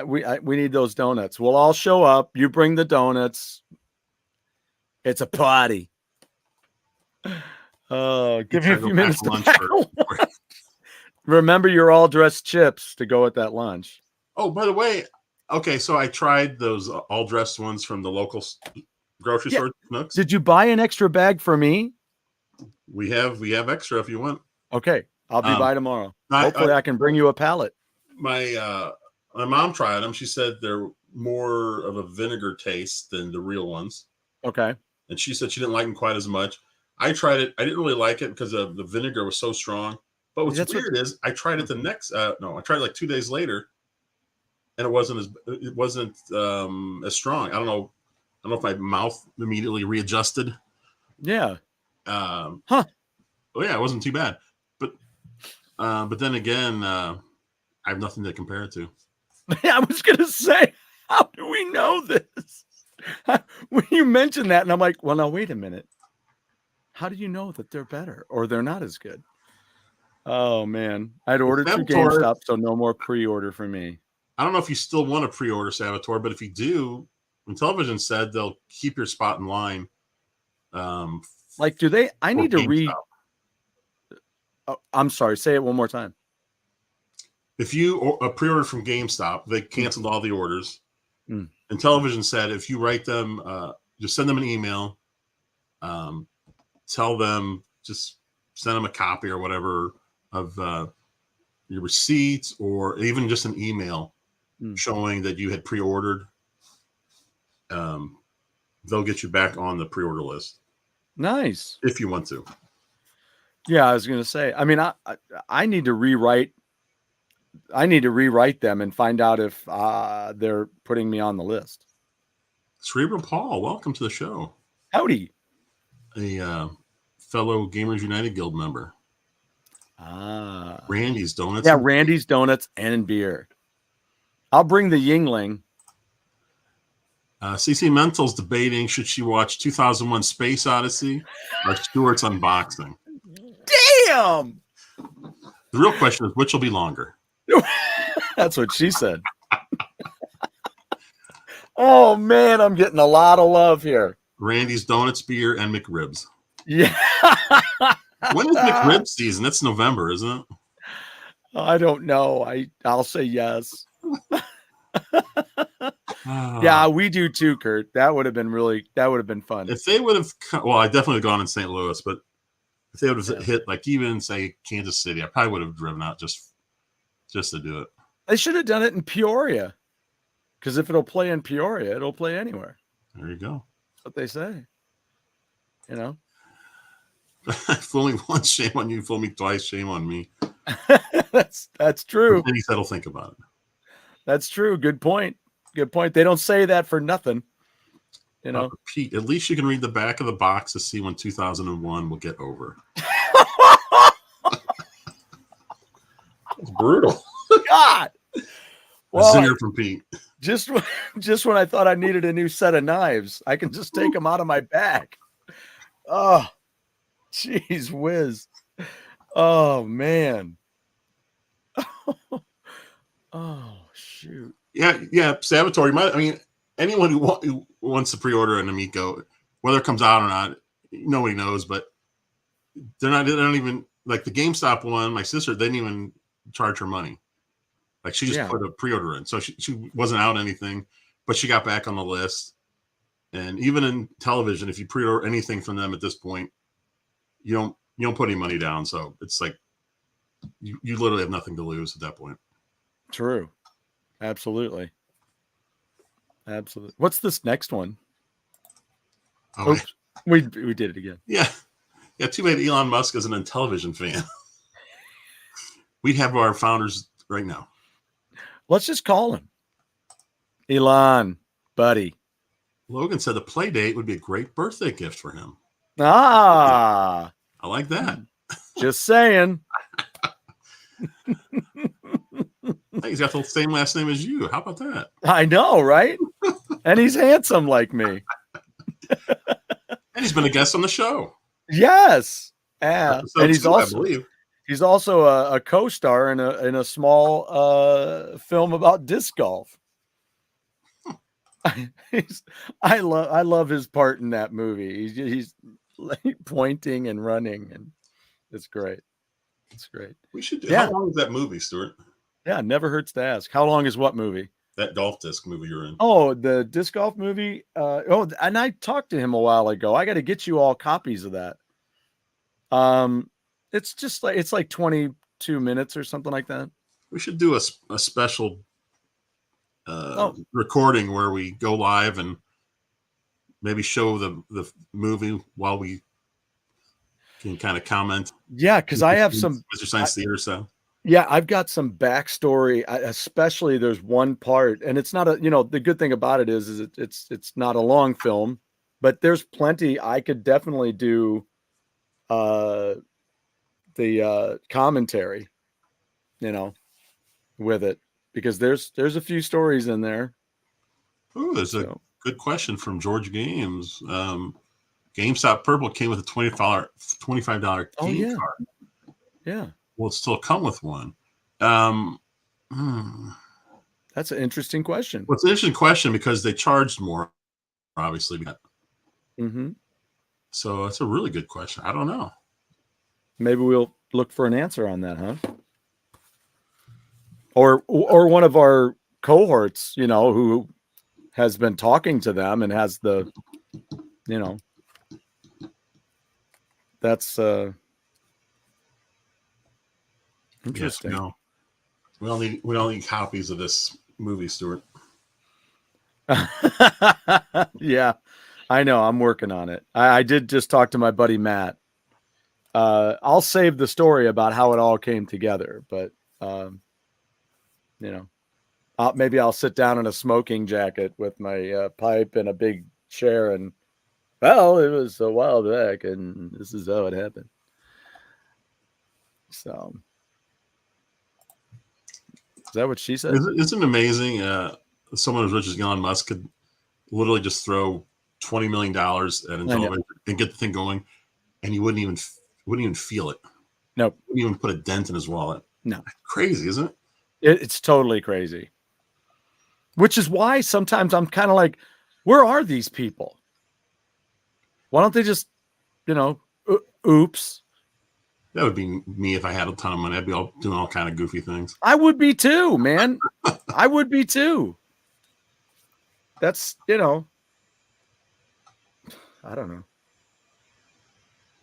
We need those donuts. We'll all show up. You bring the donuts. It's a party. Give me a few minutes to pack lunch. Remember, you're all dressed chips to go at that lunch. Oh, by the way, okay, so I tried those all dressed ones from the local grocery store. Nooks. Did you buy an extra bag for me? We have extra if you want. Okay, I'll be by tomorrow. Hopefully, I can bring you a pallet. My mom tried them. She said they're more of a vinegar taste than the real ones. Okay. And she said she didn't like them quite as much. I tried it. I didn't really like it because the vinegar was so strong. But what's weird is I tried it the next. I tried it like 2 days later, and it wasn't as strong. I don't know if my mouth immediately readjusted. Yeah. Oh yeah, it wasn't too bad. But then again, I have nothing to compare it to. I was gonna say, how do we know this? When you mentioned that, and I'm like, well, now wait a minute. How do you know that they're better or they're not as good? Oh man, I'd ordered through GameStop, so no more pre-order for me. I don't know if you still want to pre-order Saboteur, but if you do, Intellivision said they'll keep your spot in line. Like, do they? I need to read. Oh, I'm sorry. Say it one more time. If you pre-order from GameStop, they canceled all the orders. Intellivision said if you write them, just send them an email. Tell them, just send them a copy or whatever of your receipts, or even just an email showing that you had pre-ordered. They'll get you back on the pre-order list. Nice. If you want to. Yeah, I was going to say. I mean, I need to rewrite. I need to rewrite them and find out if they're putting me on the list. Cerebral Paul, welcome to the show. Howdy. A fellow Gamers United Guild member. Randy's Donuts. Yeah, Randy's Donuts and beer. I'll bring the Yingling. CC Mental's debating should she watch 2001 Space Odyssey or Stuart's unboxing. Damn! The real question is, which will be longer? That's what she said. Oh, man, I'm getting a lot of love here. Randy's Donuts, beer, and McRibs. Yeah. When is McRib season? That's November, isn't it? I don't know. I'll say yes. Yeah, we do too, Kurt. That would have been fun. If they would have, well, I definitely would have gone in St. Louis, but if they would have hit like even say Kansas City, I probably would have driven out just to do it. They should have done it in Peoria. Because if it'll play in Peoria, it'll play anywhere. There you go. That's what they say. You know? Fool me once, shame on you. Fool me twice, shame on me. That's true. He said, "I'll think about it." That's true. Good point. Good point. They don't say that for nothing. You know, Pete, at least you can read the back of the box to see when 2001 will get over. It's brutal. God. Well, a zinger from Pete. Just when I thought I needed a new set of knives, I can just take them out of my bag. Oh, jeez whiz. Oh, man. Oh, shoot. Yeah. Saboteur. Anyone who wants to pre-order an Amico, whether it comes out or not, nobody knows. But they don't even like the GameStop one. My sister didn't even charge her money. Like she just put a pre-order in, so she wasn't out anything, but she got back on the list. And even in television, if you pre-order anything from them at this point, you don't put any money down. So it's like you literally have nothing to lose at that point. True. Absolutely. Absolutely. What's this next one? Oh, oops. We did it again. Yeah. Too bad Elon Musk isn't a television fan. We'd have our founders right now. Let's just call him Elon, buddy. Logan said the Playdate would be a great birthday gift for him. Ah, I like that. Just saying. He's got the same last name as you. How about that? I know, right? And he's handsome like me. And he's been a guest on the show. Yes. And he's two, also he's also a co-star in a small film about disc golf. I love his part in that movie. He's like pointing and running, and it's great. It's great. We should do. Yeah. How long is that movie, Stuart? Yeah, never hurts to ask. How long is what movie? That golf disc movie you're in. Oh, the disc golf movie. And I talked to him a while ago. I got to get you all copies of that. It's just like it's like 22 minutes or something like that. We should do a special recording where we go live and maybe show the movie while we can kind of comment. Yeah, because I have some Mr. Science Theater stuff. Yeah, I've got some backstory. Especially there's one part, and it's not the good thing about it is it's not a long film, but there's plenty. I could definitely do the commentary, with it, because there's a few stories in there. Oh, there's a good question from George Games. GameStop Purple came with a $25 game card. Yeah. Will it still come with one? That's an interesting question. Well, it's an interesting question because they charged more, obviously. Mm-hmm. So that's a really good question. I don't know. Maybe we'll look for an answer on that, huh? Or one of our cohorts, who has been talking to them and has the, that's interesting. Yes, we don't need copies of this movie, Stuart. Yeah, I know. I'm working on it. I did just talk to my buddy Matt. I'll save the story about how it all came together, but maybe I'll sit down in a smoking jacket with my pipe and a big chair, and it was a while back, and this is how it happened. So, is that what she said? Isn't it amazing? Someone as rich as Elon Musk could literally just throw $20 million at Intellivision and get the thing going, and he wouldn't even feel it. Nope. Wouldn't even put a dent in his wallet. No. Crazy, isn't it? It's totally crazy. Which is why sometimes I'm kind of like, where are these people? Why don't they just, oops. That would be me if I had a ton of money. I'd be doing all kind of goofy things. I would be too, man. I would be too. That's, I don't know.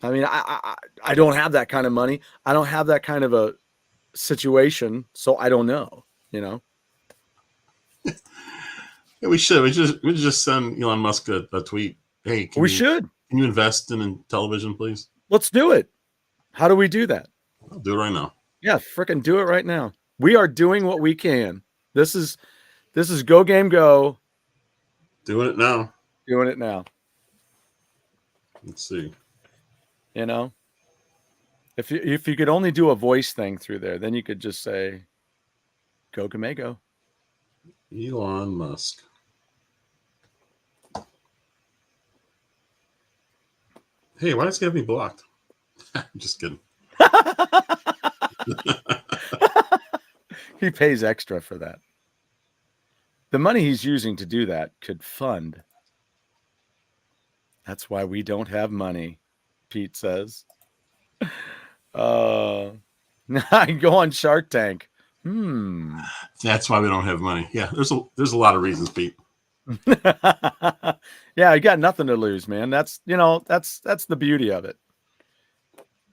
I mean, I don't have that kind of money. I don't have that kind of a situation, so I don't know, Yeah, we should. We just send Elon Musk a tweet. Hey, We should. Can you invest in television, please? Let's do it. How do we do that? I'll do it right now. Yeah, freaking do it right now. We are doing what we can. This is GoGameGo. Doing it now. Doing it now. Let's see. You know, if you could only do a voice thing through there, then you could just say, GoGameGo. Elon Musk. Hey, why does he have me blocked? I'm just kidding. He pays extra for that. The money he's using to do that could fund. That's why we don't have money, Pete says. Go on Shark Tank. That's why we don't have money. Yeah, there's a lot of reasons, Pete. Yeah, you got nothing to lose, man. That's the beauty of it.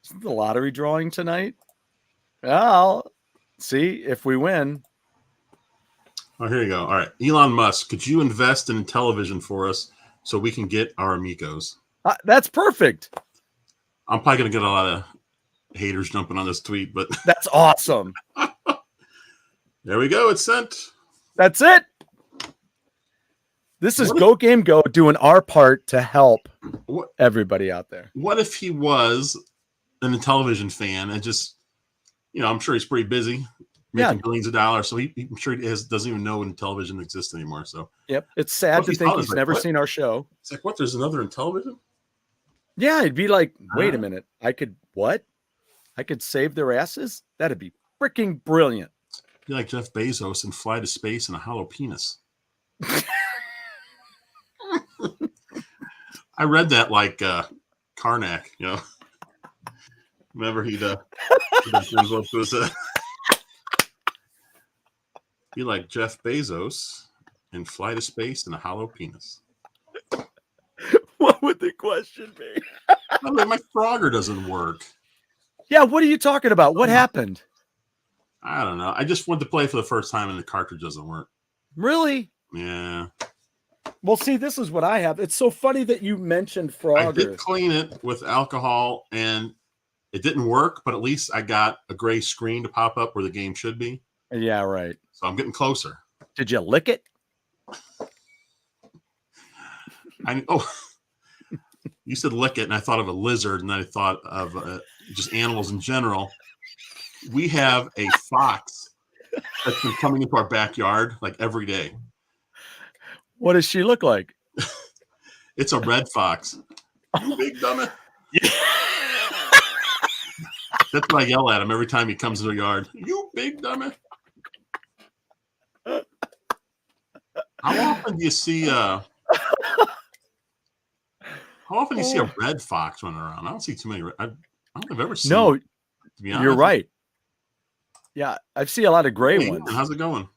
Isn't the lottery drawing tonight? Well, see if we win. Oh, here you go. All right, Elon Musk, could you invest in television for us so we can get our amigos? That's perfect. I'm probably gonna get a lot of haters jumping on this tweet, but that's awesome. There we go. It's sent. That's it. This is GoGameGo doing our part to help everybody out there. What if he was a television fan and just, I'm sure he's pretty busy making billions of dollars. So I'm sure he doesn't even know when television exists anymore. So yep, it's sad to think he's never seen our show. It's like, what? There's another in television? Yeah, it'd be like, wait a minute, I could save their asses? That'd be freaking brilliant. Be like Jeff Bezos and fly to space in a hollow penis. I read that like Karnak, Remember he'd be like Jeff Bezos and fly to space in a hollow penis. What would the question be? My Frogger doesn't work. Yeah, what are you talking about? What happened? I don't know. I just went to play for the first time and the cartridge doesn't work. Really? Yeah. Well, see, this is what I have. It's so funny that you mentioned Frogger. I did clean it with alcohol and it didn't work, but at least I got a gray screen to pop up where the game should be. Yeah, right. So I'm getting closer. Did you lick it? You said lick it, and I thought of a lizard, and then I thought of just animals in general. We have a fox that's been coming into our backyard like every day. What does she look like? It's a red fox. You big dummy. That's what I yell at him every time he comes to the yard. You big dummy. How often do you see a red fox running around? I don't see too many. I don't think I've ever seen. No, to be honest. You're right. Yeah, I see a lot of gray ones. How's it going?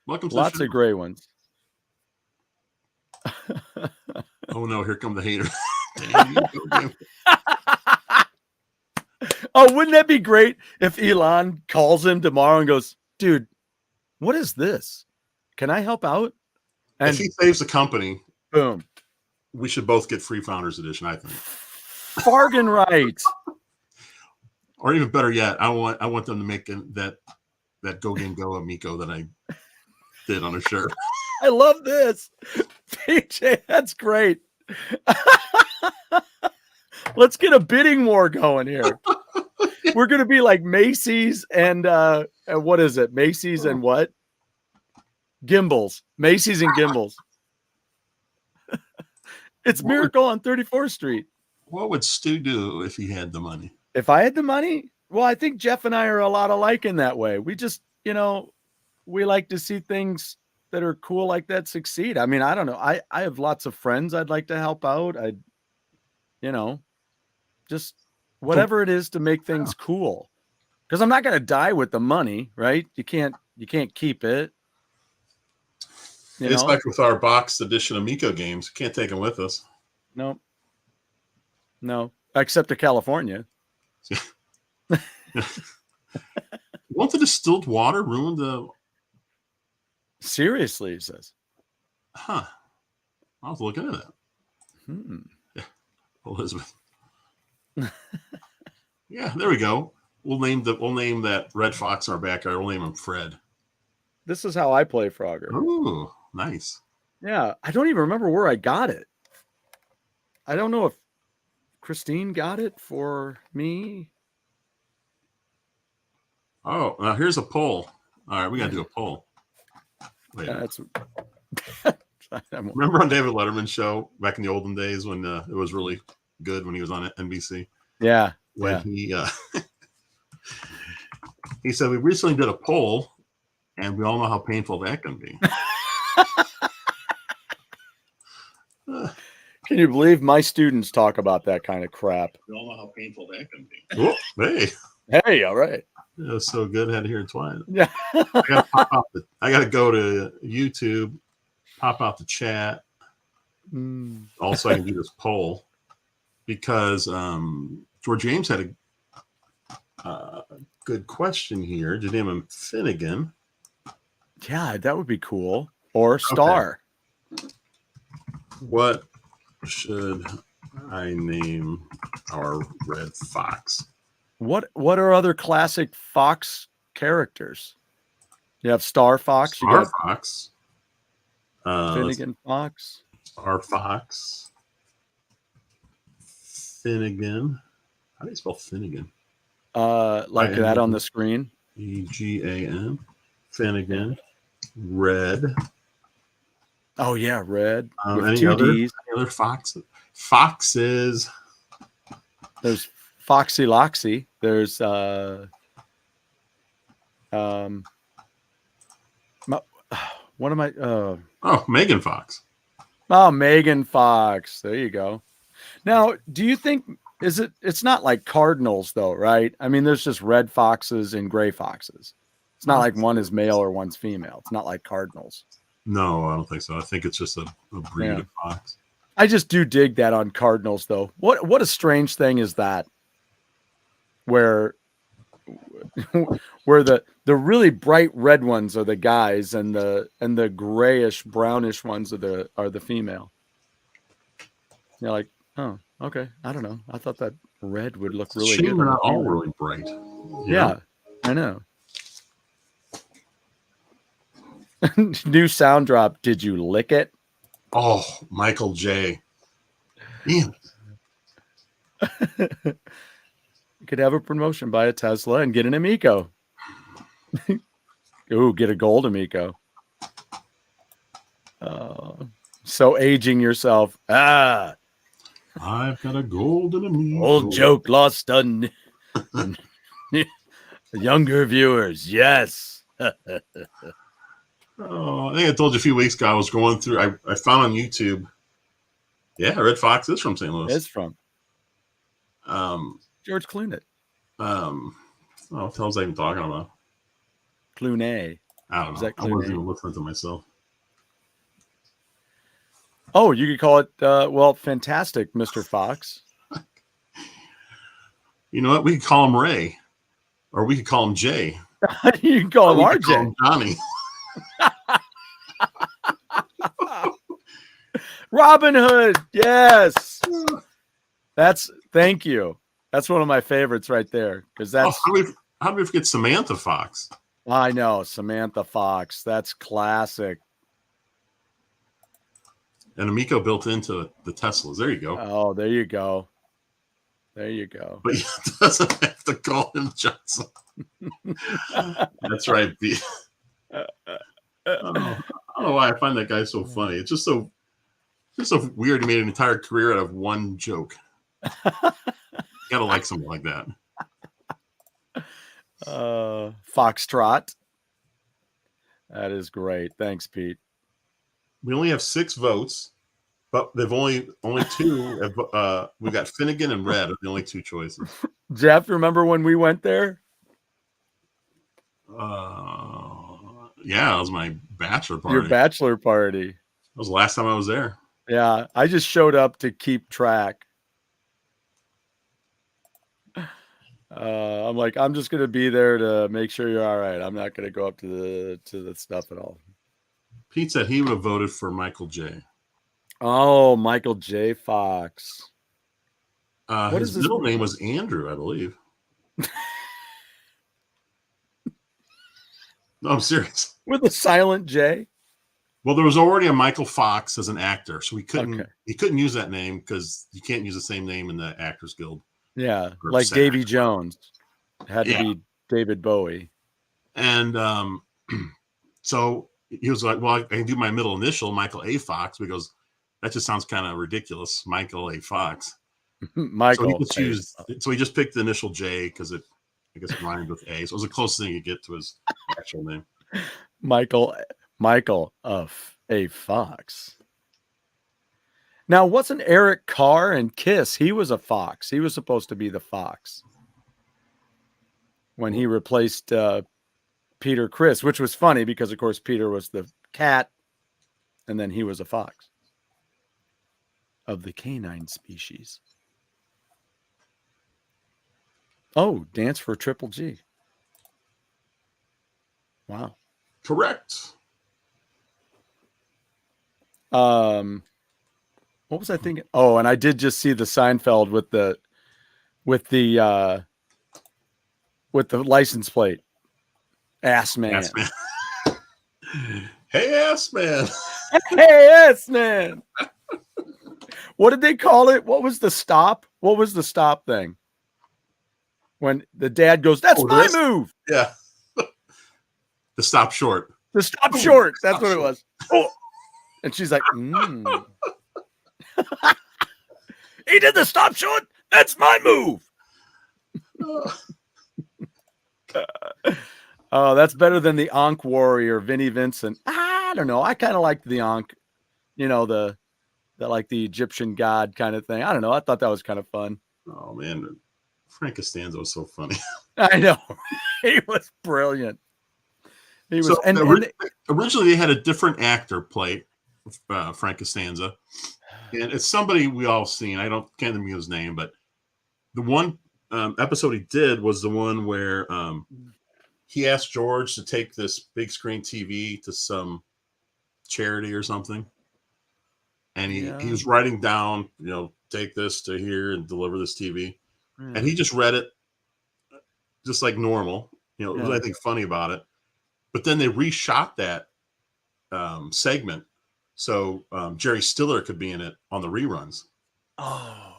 Welcome to lots of gray ones. Oh no, here come the hater. Oh, wouldn't that be great if Elon calls him tomorrow and goes, dude, what is this? Can I help out? And if he saves the company, boom. We should both get free Founders Edition, I think. Bargain right. Or even better yet, I want them to make that GoGameGo Amico that I did on a shirt. I love this. DJ, that's great. Let's get a bidding war going here. We're going to be like Macy's and what is it? Macy's and what? Gimbals. Macy's and Gimbals. It's Miracle on 34th Street. What would Stu do if he had the money? If I had the money? Well, I think Jeff and I are a lot alike in that way. We just, we like to see things that are cool like that succeed. I mean, I don't know. I have lots of friends I'd like to help out. Just whatever it is to make things cool. Because I'm not going to die with the money, right? You can't keep it. It's like with our boxed edition Amico games. Can't take them with us. No, except to California. Won't the distilled water ruin the... Seriously, he says. Huh. I was looking at that. Hmm. Yeah. Elizabeth. Yeah, there we go. We'll name that Red Fox in our backyard. We'll name him Fred. This is how I play Frogger. Ooh, nice. Yeah, I don't even remember where I got it. I don't know if Christine got it for me. Oh, now here's a poll. All right, we got to do a poll. Wait. That's Remember on David Letterman's show back in the olden days when it was really good when he was on NBC? Yeah. When he he said we recently did a poll, and we all know how painful that can be. Can you believe my students talk about that kind of crap? We all know how painful that can be. Oh, hey. Hey, all right. It was so good. I had to hear it twice. Yeah. I got to go to YouTube, pop out the chat. Also, I can do this poll because George James had a good question here. Did you name him Finnegan? Yeah, that would be cool. Or Star. Okay. What should I name our red fox? What are other classic Fox characters? You have Star Fox. Star Fox. Finnegan Fox. Star Fox. Finnegan. How do you spell Finnegan? Like that on the screen. EGAN. Finnegan. Red. Oh yeah, Red. With any 2 other, Ds. Any other foxes? Foxes. There's Foxy Loxy. There's what am I Megan Fox. Oh, Megan Fox. There you go. Now, do you think it's not like cardinals though, right? I mean, there's just red foxes and gray foxes. It's not like one is male or one's female. It's not like cardinals. No, I don't think so. I think it's just a breed of fox. I just do dig that on cardinals though. What a strange thing is that where the really bright red ones are the guys and the grayish brownish ones are the female. You're like, oh, okay. I don't know. I thought that red would look really good. They're not all really bright. Yeah, I know. New sound drop. Did you lick it? Oh, Michael J. Man. You could have a promotion, buy a Tesla and get an Amico. Ooh, get a gold Amico. So aging yourself. I've got a golden Amico. Old joke lost on younger viewers. Yes. Oh, I think I told you a few weeks ago I was going through. I found on YouTube. Yeah, Red Fox is from St. Louis. It's from. George Clooney. What the hell was I even talking about? Clooney. I don't know. I wasn't even listening to myself. Oh, you could call it, fantastic, Mr. Fox. You know what? We could call him Ray. Or we could call him Jay. You can call him RJ. Call him Johnny. Robin Hood. Yes. Thank you. That's one of my favorites right there. Because that's how do we forget Samantha Fox? I know, Samantha Fox. That's classic. And Amico built into the Teslas. There you go. Oh, there you go. There you go. But he doesn't have to call him Johnson. That's right. I don't know why I find that guy so funny. It's just so weird. He made an entire career out of one joke. Gotta like something like that. Foxtrot. That is great. Thanks, Pete. We only have 6 votes, but they've only 2. We've got Finnegan and Red are the only 2 choices. Jeff, remember when we went there? Yeah, it was my bachelor party. Your bachelor party. That was the last time I was there. Yeah, I just showed up to keep track. I'm like, I'm just gonna be there to make sure you're all right. I'm not gonna go up to the stuff at all. Pete said he would have voted for Michael J. Oh, Michael J. Fox. His middle name was Andrew, I believe. No, I'm serious. With a silent J? Well, there was already a Michael Fox as an actor, so he couldn't use that name because you can't use the same name in the Actors Guild. Yeah, like Davy Jones. It had to be David Bowie. And so he was like, well, I can do my middle initial, Michael A. Fox, because that just sounds kind of ridiculous. Michael A. Fox. Michael. So he just picked the initial J because it rhymed with A. So it was the closest thing you get to his actual name. Michael A. Fox. Now, wasn't Eric Carr in Kiss? He was a fox. He was supposed to be the fox when he replaced Peter Criss, which was funny because, of course, Peter was the cat, and then he was a fox of the canine species. Oh, Dance for Triple G. Wow. Correct. What was I thinking? Oh, and I did just see the Seinfeld with the license plate. Ass man. Ass man. Hey, ass man. Hey, ass man. What did they call it? What was the stop? What was the stop thing? When the dad goes, "That's my move." Yeah. The stop short. The stop short. That's what it was. Oh. And she's like, He did the stop short. That's my move. Oh, that's better than the Ankh warrior, Vinnie Vincent. I don't know. I kind of liked the Ankh, the like the Egyptian god kind of thing. I don't know. I thought that was kind of fun. Oh man, Frank Costanza was so funny. I know. He was brilliant. He was. So originally they had a different actor play Frank Costanza, and it's somebody we all seen. Can't think of his name, but the one episode he did was the one where he asked George to take this big screen TV to some charity or something, and he was writing down, take this to here and deliver this TV, and he just read it just like normal. There was anything funny about it, but then they reshot that segment. So Jerry Stiller could be in it on the reruns. Oh,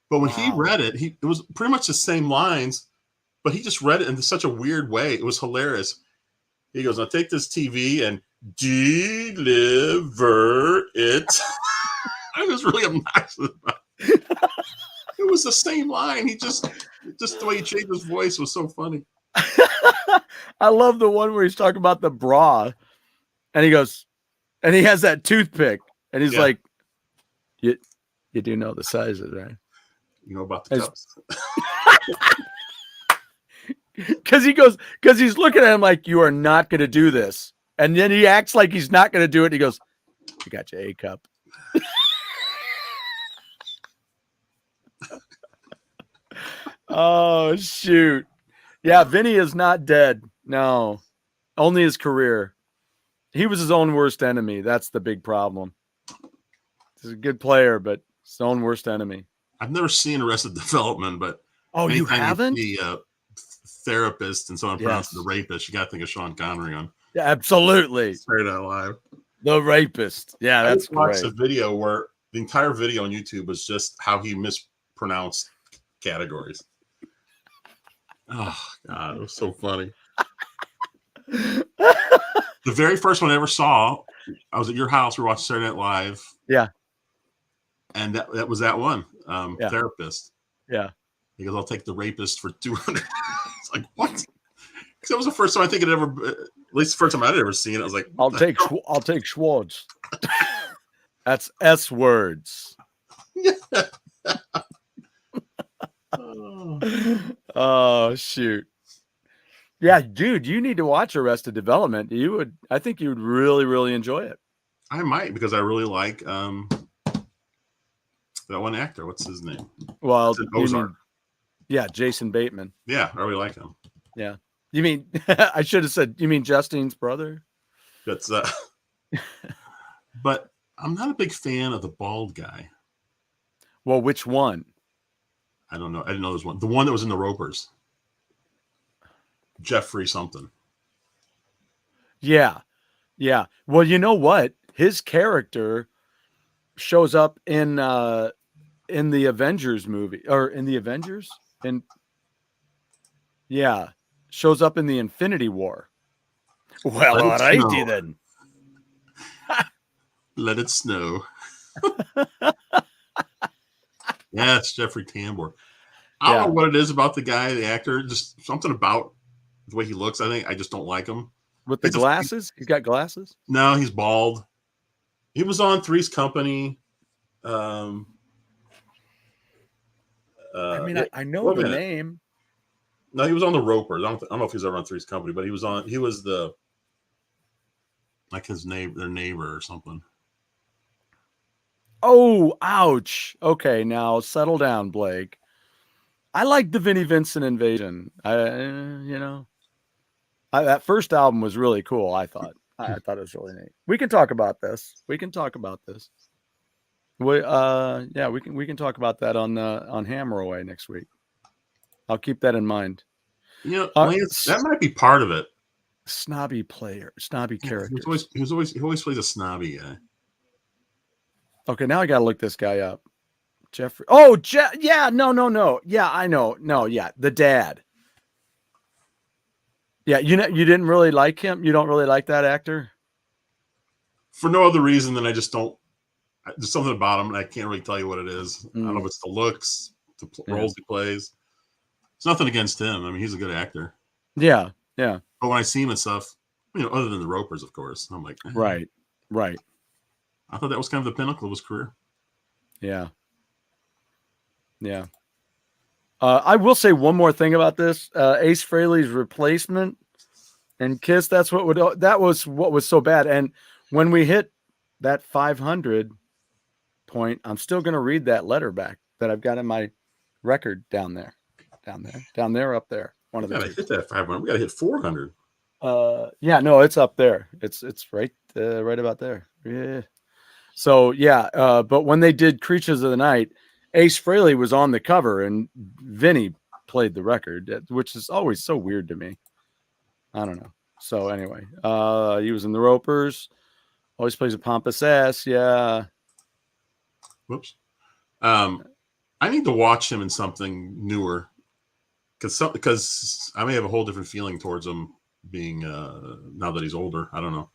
but when he read it, it was pretty much the same lines, but he just read it in such a weird way. It was hilarious. He goes, "I'll take this TV and deliver it." I was really obnoxious about it. It was the same line. He just the way he changed his voice was so funny. I love the one where he's talking about the bra, and he goes. And he has that toothpick, and he's like, "You do know the sizes, right? You know about the cups." Because he's looking at him like, "You are not going to do this," and then he acts like he's not going to do it. And he goes, "You got your A cup." Oh shoot! Yeah, Vinny is not dead. No, only his career. He was his own worst enemy. That's the big problem. He's a good player, but his own worst enemy. I've never seen Arrested Development, but you haven't? The therapist and someone pronounced the rapist. You got to think of Sean Connery on. Yeah, absolutely. Straight Out Live. The rapist. Yeah, that's great. I watched a video where the entire video on YouTube was just how he mispronounced categories. Oh God, it was so funny. The very first one I ever saw, I was at your house. We were watching Saturday Night Live. Yeah. And that was that one, therapist. Yeah. He goes, "I'll take the rapist for 200. It's like, what? Because that was the first time I think it ever, at least the first time I'd ever seen it. I was like, I'll take Schwartz. That's S words. Oh shoot. Yeah, dude, you need to watch Arrested Development. I think you would really, really enjoy it. I might, because I really like that one actor. What's his name? Well, Jason Bateman. Yeah, I really like him. Yeah. You mean I should have said, you mean Justine's brother? That's But I'm not a big fan of the bald guy. Well, which one? I don't know. I didn't know there was one. The one that was in the Ropers. Jeffrey something. Yeah. Yeah. Well, you know what? His character shows up in the Avengers movie, or in the Avengers, and shows up in the Infinity War. Well, Let it alrighty snow. then. Let it snow. Yeah, it's Jeffrey Tambor. I don't know what it is about the guy, the actor, just something about the way he looks. I just don't like him. With the glasses? He's got glasses? No, he's bald. He was on Three's Company. I mean, I know the name. No, he was on the Ropers. I don't know if he was ever on Three's Company, but he was his neighbor, their neighbor or something. Oh, ouch. Okay, now settle down, Blake. I like the Vinnie Vincent Invasion. That first album was really cool. I thought it was really neat. We can talk about this. We can talk about that on Hammer Away next week. I'll keep that in mind. That might be part of it. Snobby character. He always plays a snobby guy. Okay, now I gotta look this guy up. Jeffrey. Oh, yeah, no. Yeah, I know. No, yeah, the dad. Yeah, you didn't really like him. You don't really like that actor. For no other reason than I just don't. There's something about him, and I can't really tell you what it is. I don't know if it's the looks, the roles he plays. It's nothing against him. I mean, he's a good actor. Yeah, yeah. But when I see him and stuff, other than the Ropers, of course, I'm like, right. I thought that was kind of the pinnacle of his career. Yeah. Yeah. I will say one more thing about this. Ace Frehley's replacement and Kiss, that was what was so bad. And when we hit that 500 point, I'm still going to read that letter back that I've got in my record down there, up there. One of the hit that 500. We got to hit 400. Yeah, no, it's up there. It's right about there. Yeah. So but when they did Creatures of the Night, Ace Frehley was on the cover and Vinny played the record, which is always so weird to me. I don't know. So anyway, he was in the Ropers. Always plays a pompous ass. Yeah. Whoops. I need to watch him in something newer because I may have a whole different feeling towards him being now that he's older. I don't know.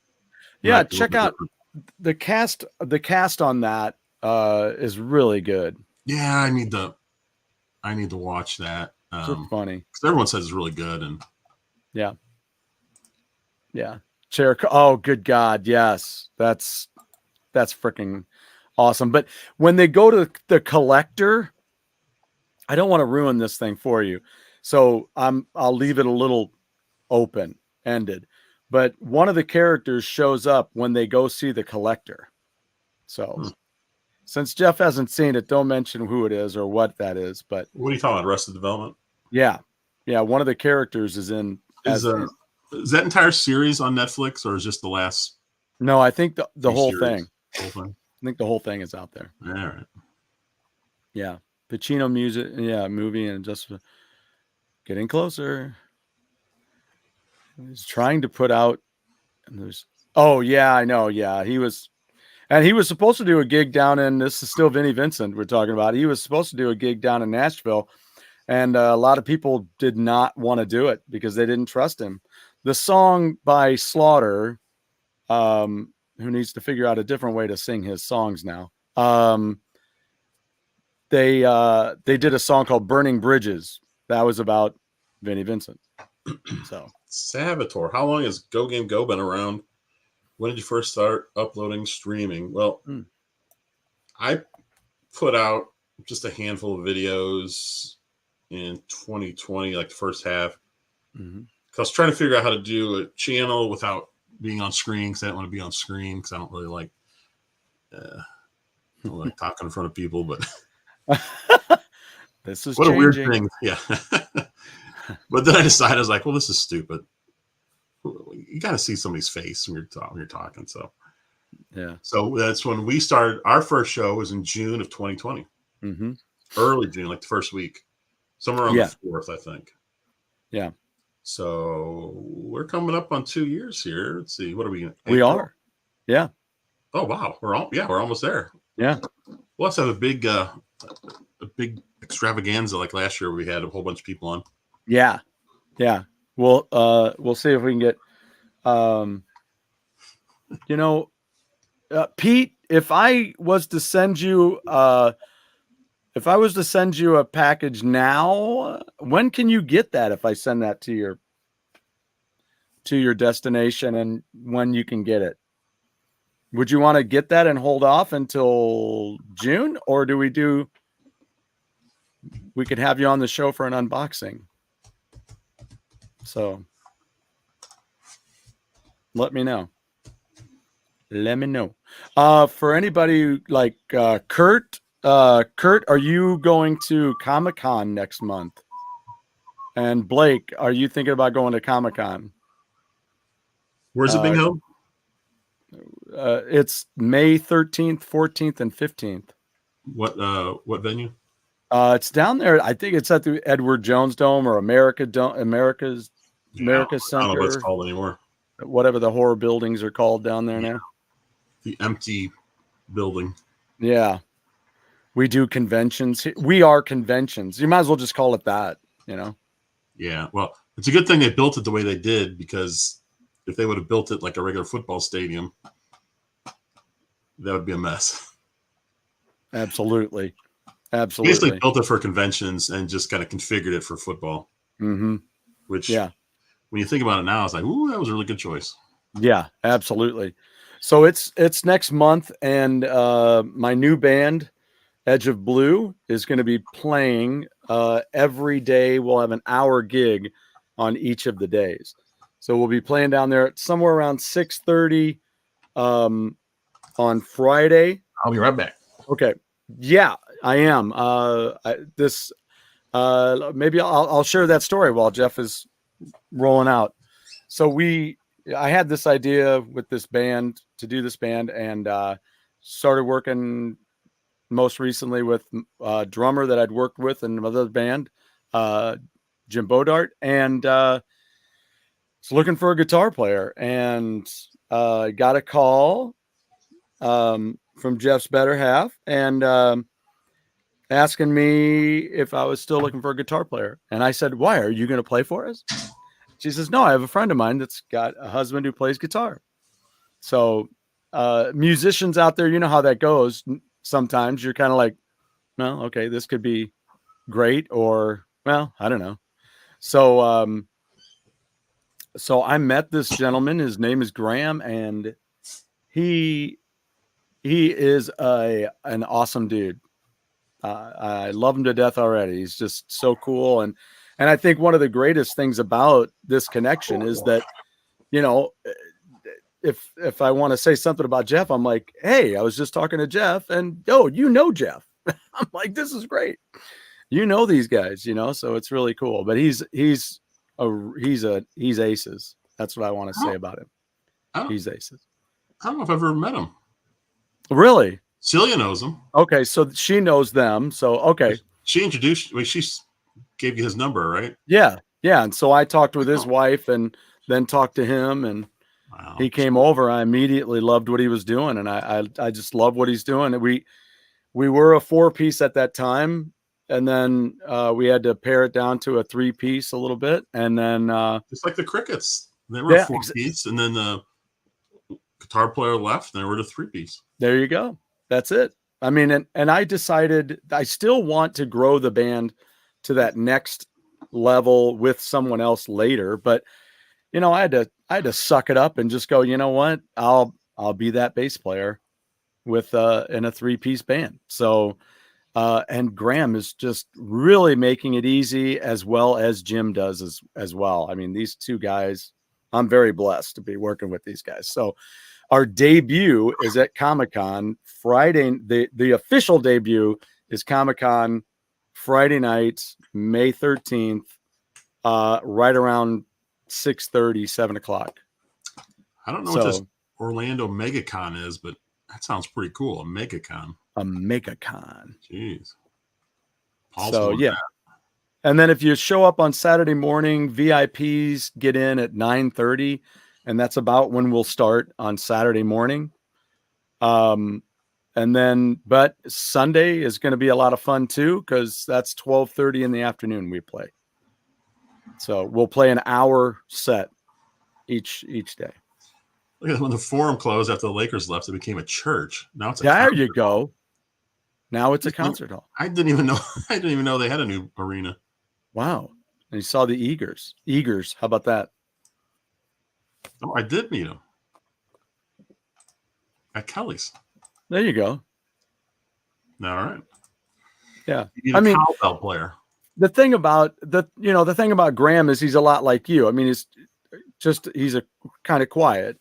Yeah, check out the cast. The cast on that is really good. Yeah, I need to watch that. It's funny because everyone says it's really good, and yeah. Oh, good God, yes, that's freaking awesome. But when they go to the collector, I don't want to ruin this thing for you, so I'll leave it a little open ended. But one of the characters shows up when they go see the collector. So. Since Jeff hasn't seen it, don't mention who it is or what that is. But what are you talking about? Arrested Development? Yeah. One of the characters is in. Is that entire series on Netflix or is just the last? No, I think the whole thing. I think the whole thing is out there. All right. Yeah, Pacino music. Yeah, movie and just getting closer. He's trying to put out. And there's. Oh yeah, I know. Yeah, he was. And he was supposed to do a gig down in, this is still Vinnie Vincent we're talking about. He was supposed to do a gig down in Nashville. And a lot of people did not want to do it because they didn't trust him. The song by Slaughter, who needs to figure out a different way to sing his songs now. They did a song called Burning Bridges. That was about Vinnie Vincent. So Saboteur. How long has GoGameGo been around? When did you first start uploading streaming? Well, I put out just a handful of videos in 2020, like the first half. Because I was trying to figure out how to do a channel without being on screen because I didn't want to be on screen because I don't really like talking in front of people. But this is what changing. A weird thing. Yeah. But then I decided, I was like, well, this is stupid. You got to see somebody's face when you're talking. So Yeah. So that's when we started. Our first show was in June of 2020. Mm-hmm. Early June, like the first week. Somewhere on Yeah. the 4th, I think. Yeah. So we're coming up on 2 years here. Let's see. What are we in? We April? are. Yeah. Oh, wow. We're almost there. Yeah. We'll have to have a big extravaganza like last year. We had a whole bunch of people on. Yeah. Yeah. We'll see if we can get, Pete, if I was to send you a package now, when can you get that? If I send that to your destination, and when you can get it? Would you want to get that and hold off until June, or we could have you on the show for an unboxing? So let me know. For anybody like Kurt, are you going to Comic-Con next month? And Blake, are you thinking about going to Comic-Con? Where's it being held? It's May 13th, 14th, and 15th. What venue? It's down there. I think it's at the Edward Jones Dome or America's Center. I don't know what it's called anymore. Whatever the horror buildings are called down there now. The empty building. Yeah. We do conventions. We are conventions. You might as well just call it that, Yeah. Well, it's a good thing they built it the way they did, because if they would have built it like a regular football stadium, that would be a mess. Absolutely. Basically built it for conventions and just kind of configured it for football. Mm-hmm. Which, when you think about it now, it's like, ooh, that was a really good choice. Yeah, absolutely. So it's next month, and my new band, Edge of Blue, is going to be playing every day. We'll have an hour gig on each of the days. So we'll be playing down there at somewhere around 6:30 on Friday. I'll be right back. Okay. Yeah, I am. Maybe I'll share that story while Jeff is rolling out. So I had this idea with this band to do this band, and started working most recently with a drummer that I'd worked with in another band, Jim Bodart, and was looking for a guitar player, and got a call from Jeff's better half, and asking me if I was still looking for a guitar player. And I said, why? Are you going to play for us? She says, no, I have a friend of mine that's got a husband who plays guitar. So musicians out there, you know how that goes. Sometimes you're kind of like, well, okay, this could be great, or, well, I don't know. So I met this gentleman. His name is Graham, and he is an awesome dude. I love him to death already. He's just so cool. And I think one of the greatest things about this connection is that, if I want to say something about Jeff, I'm like, hey, I was just talking to Jeff, and Jeff. I'm like, this is great. These guys, so it's really cool. But he's aces. That's what I want to say about him. He's aces. I don't know if I've ever met him. Really? Celia knows him. Okay, so she knows them. So okay. She introduced. She gave you his number, right? Yeah. And so I talked with his wife, and then talked to him, and he came over. I immediately loved what he was doing, and I just love what he's doing. And we were a 4-piece at that time, and then we had to pare it down to a 3-piece a little bit, and then it's like the Crickets. They were a 4-piece, and then the guitar player left, and they were a 3-piece. There you go. That's it. I mean, and I decided I still want to grow the band to that next level with someone else later, but I had to suck it up and just go, you know what? I'll be that bass player with in a 3-piece band. So and Graham is just really making it easy, as well as Jim does as well. I mean, these two guys, I'm very blessed to be working with these guys. So our debut is at Comic-Con Friday. The official debut is Comic-Con Friday night, May 13th, right around 6:30, 7 o'clock. I don't know what this Orlando MegaCon is, but That sounds pretty cool. A MegaCon. A MegaCon. Jeez. Paul's So going yeah. back. And then if you show up on Saturday morning, VIPs get in at 9:30, and that's about when we'll start on Saturday morning. And then, but Sunday is going to be a lot of fun too, because that's 12:30 in the afternoon we play. So we'll play an hour set each day. Look at when the Forum closed after the Lakers left, it became a church. Now it's a There concert you go. hall. Now it's a concert hall. I didn't even know. I didn't even know they had a new arena. Wow. And you saw the Eagers. Eagers. How about that? Oh, I did meet him at Kelly's. There you go. All right. Yeah. You need a cowbell player. The thing about Graham is he's a lot like you. I mean, he's a kind of quiet,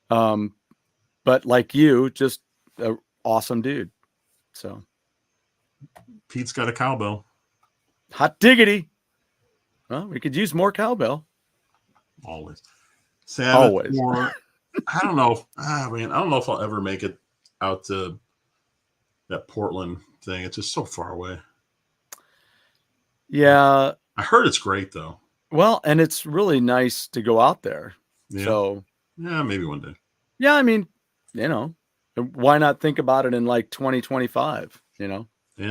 but like you, just an awesome dude. So Pete's got a cowbell. Hot diggity. Well, we could use more cowbell. Always. Always. I don't know. I don't know if I'll ever make it out to that Portland thing. It's just so far away. Yeah. I heard it's great though. Well, and it's really nice to go out there. Yeah. So yeah, maybe one day. Yeah, I mean, why not think about it in like 2025, And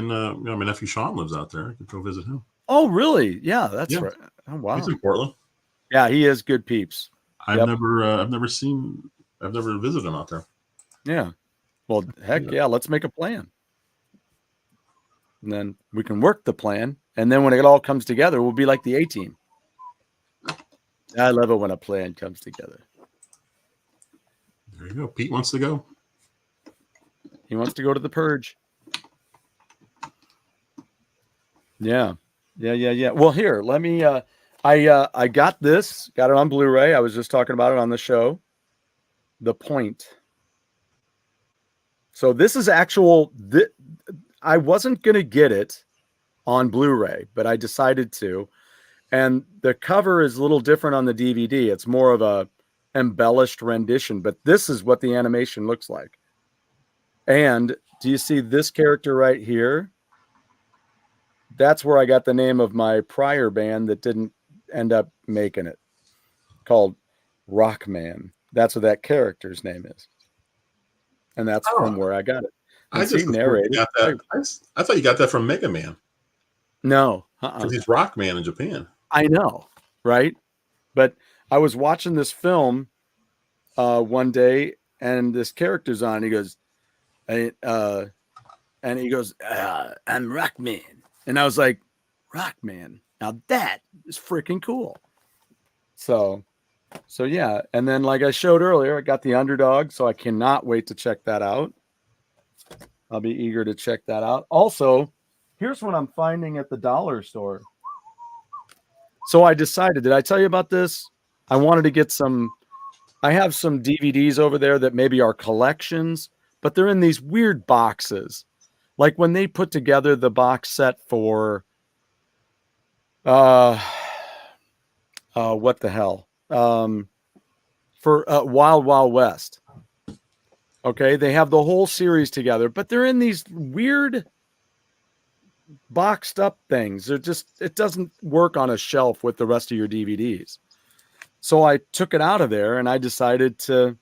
my nephew Sean lives out there. I could go visit him. Oh, really? Yeah, that's right. Oh, wow. He's in Portland. Yeah, he is good peeps. I've never visited him out there. Yeah. Well, heck yeah, let's make a plan. And then we can work the plan. And then when it all comes together, we'll be like the A-team. I love it when a plan comes together. There you go. Pete wants to go. He wants to go to the Purge. Yeah. Well, here, let me I got it on Blu-ray. I was just talking about it on the show. The Point. So this is I wasn't going to get it on Blu-ray, but I decided to. And the cover is a little different on the DVD. It's more of a embellished rendition, but this is what the animation looks like. And do you see this character right here? That's where I got the name of my prior band that didn't end up making it, called Rockman. That's what that character's name is. And that's from where I got it. I thought you got that from Mega Man. No. Because he's Rockman in Japan. I know, right? But I was watching this film one day, and this character's on. He goes, I'm Rockman. And I was like, Rockman. Now that is freaking cool. So yeah. And then, like I showed earlier, I got the Underdog, so I cannot wait to check that out. I'll be eager to check that out. Also, here's what I'm finding at the dollar store. So I decided, did I tell you about this? I wanted to get I have some DVDs over there that maybe are collections, but they're in these weird boxes. Like when they put together the box set for, what the hell? For Wild Wild West. Okay, they have the whole series together, but they're in these weird boxed up things. It doesn't work on a shelf with the rest of your DVDs. So I took it out of there and I decided to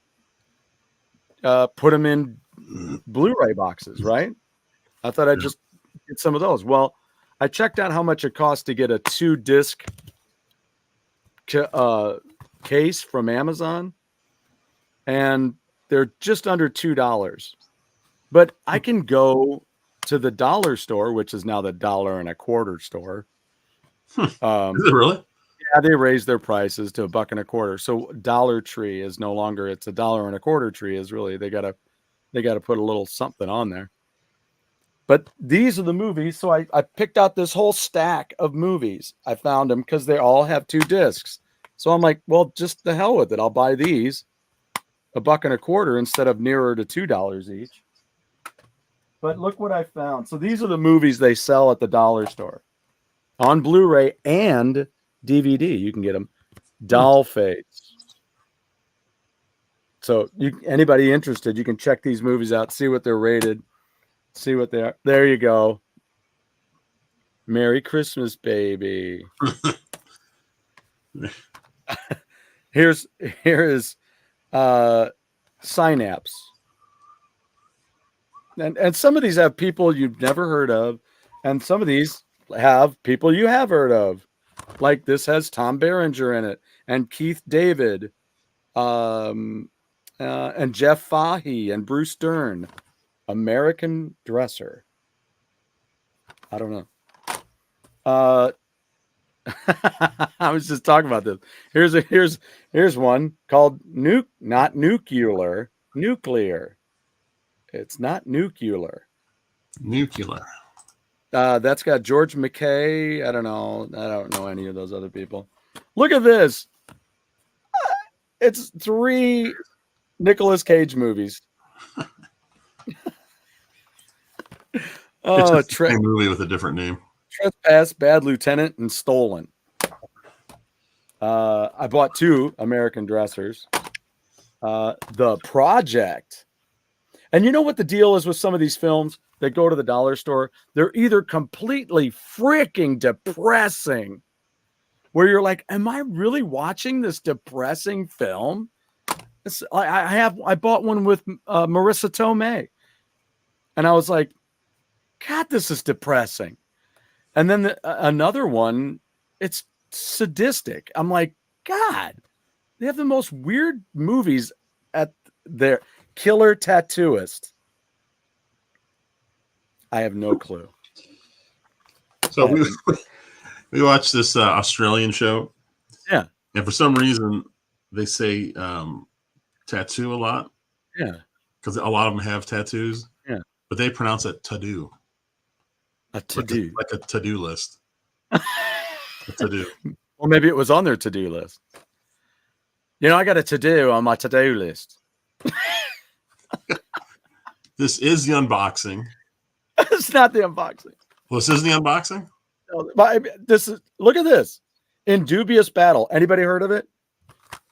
put them in Blu-ray boxes, right? I thought I'd just get some of those. Well, I checked out how much it costs to get a 2-disc case from Amazon, and they're just under $2. But I can go to the dollar store, which is now the $1.25 store. Is it really? Yeah, they raised their prices to $1.25. So Dollar Tree is no longer, it's $1.25 tree is really, they gotta put a little something on there. But these are the movies. So I picked out this whole stack of movies. I found them because they all have 2 discs. So I'm like, well, just the hell with it. I'll buy these $1.25 instead of nearer to $2 each. But look what I found. So these are the movies they sell at the dollar store on Blu-ray and DVD. You can get them. Doll Face. So anybody interested, you can check these movies out, see what they're rated, see what they are. There you go. Merry Christmas, baby. Here is Synapse. And some of these have people you've never heard of, and some of these have people you have heard of. Like this has Tom Berenger in it, and Keith David, and Jeff Fahey, and Bruce Dern. American Dresser. I don't know. I was just talking about this. Here's one called not nuclear. Nuclear. It's not nuclear. Nuclear. That's got George McKay. I don't know any of those other people. Look at this. It's 3 Nicolas Cage movies. It's the same movie with a different name. Trespass, Bad Lieutenant, and Stolen. I bought 2 American Dressers. The Project. And you know what the deal is with some of these films that go to the dollar store? They're either completely freaking depressing, where you're like, am I really watching this depressing film? I bought one with Marissa Tomei, and I was like, God, this is depressing. And then another one, it's sadistic. I'm like, God, they have the most weird movies at their Killer Tattooist. I have no clue. So we watched this Australian show. Yeah. And for some reason, they say tattoo a lot. Yeah. Because a lot of them have tattoos. Yeah. But they pronounce it to-do. A to-do. Like a to-do list. A to-do. Well, maybe it was on their to-do list. You know, I got a to-do on my to-do list. This is the unboxing. It's not the unboxing. Well, this is the unboxing? No, but this is, look at this. In Dubious Battle. Anybody heard of it?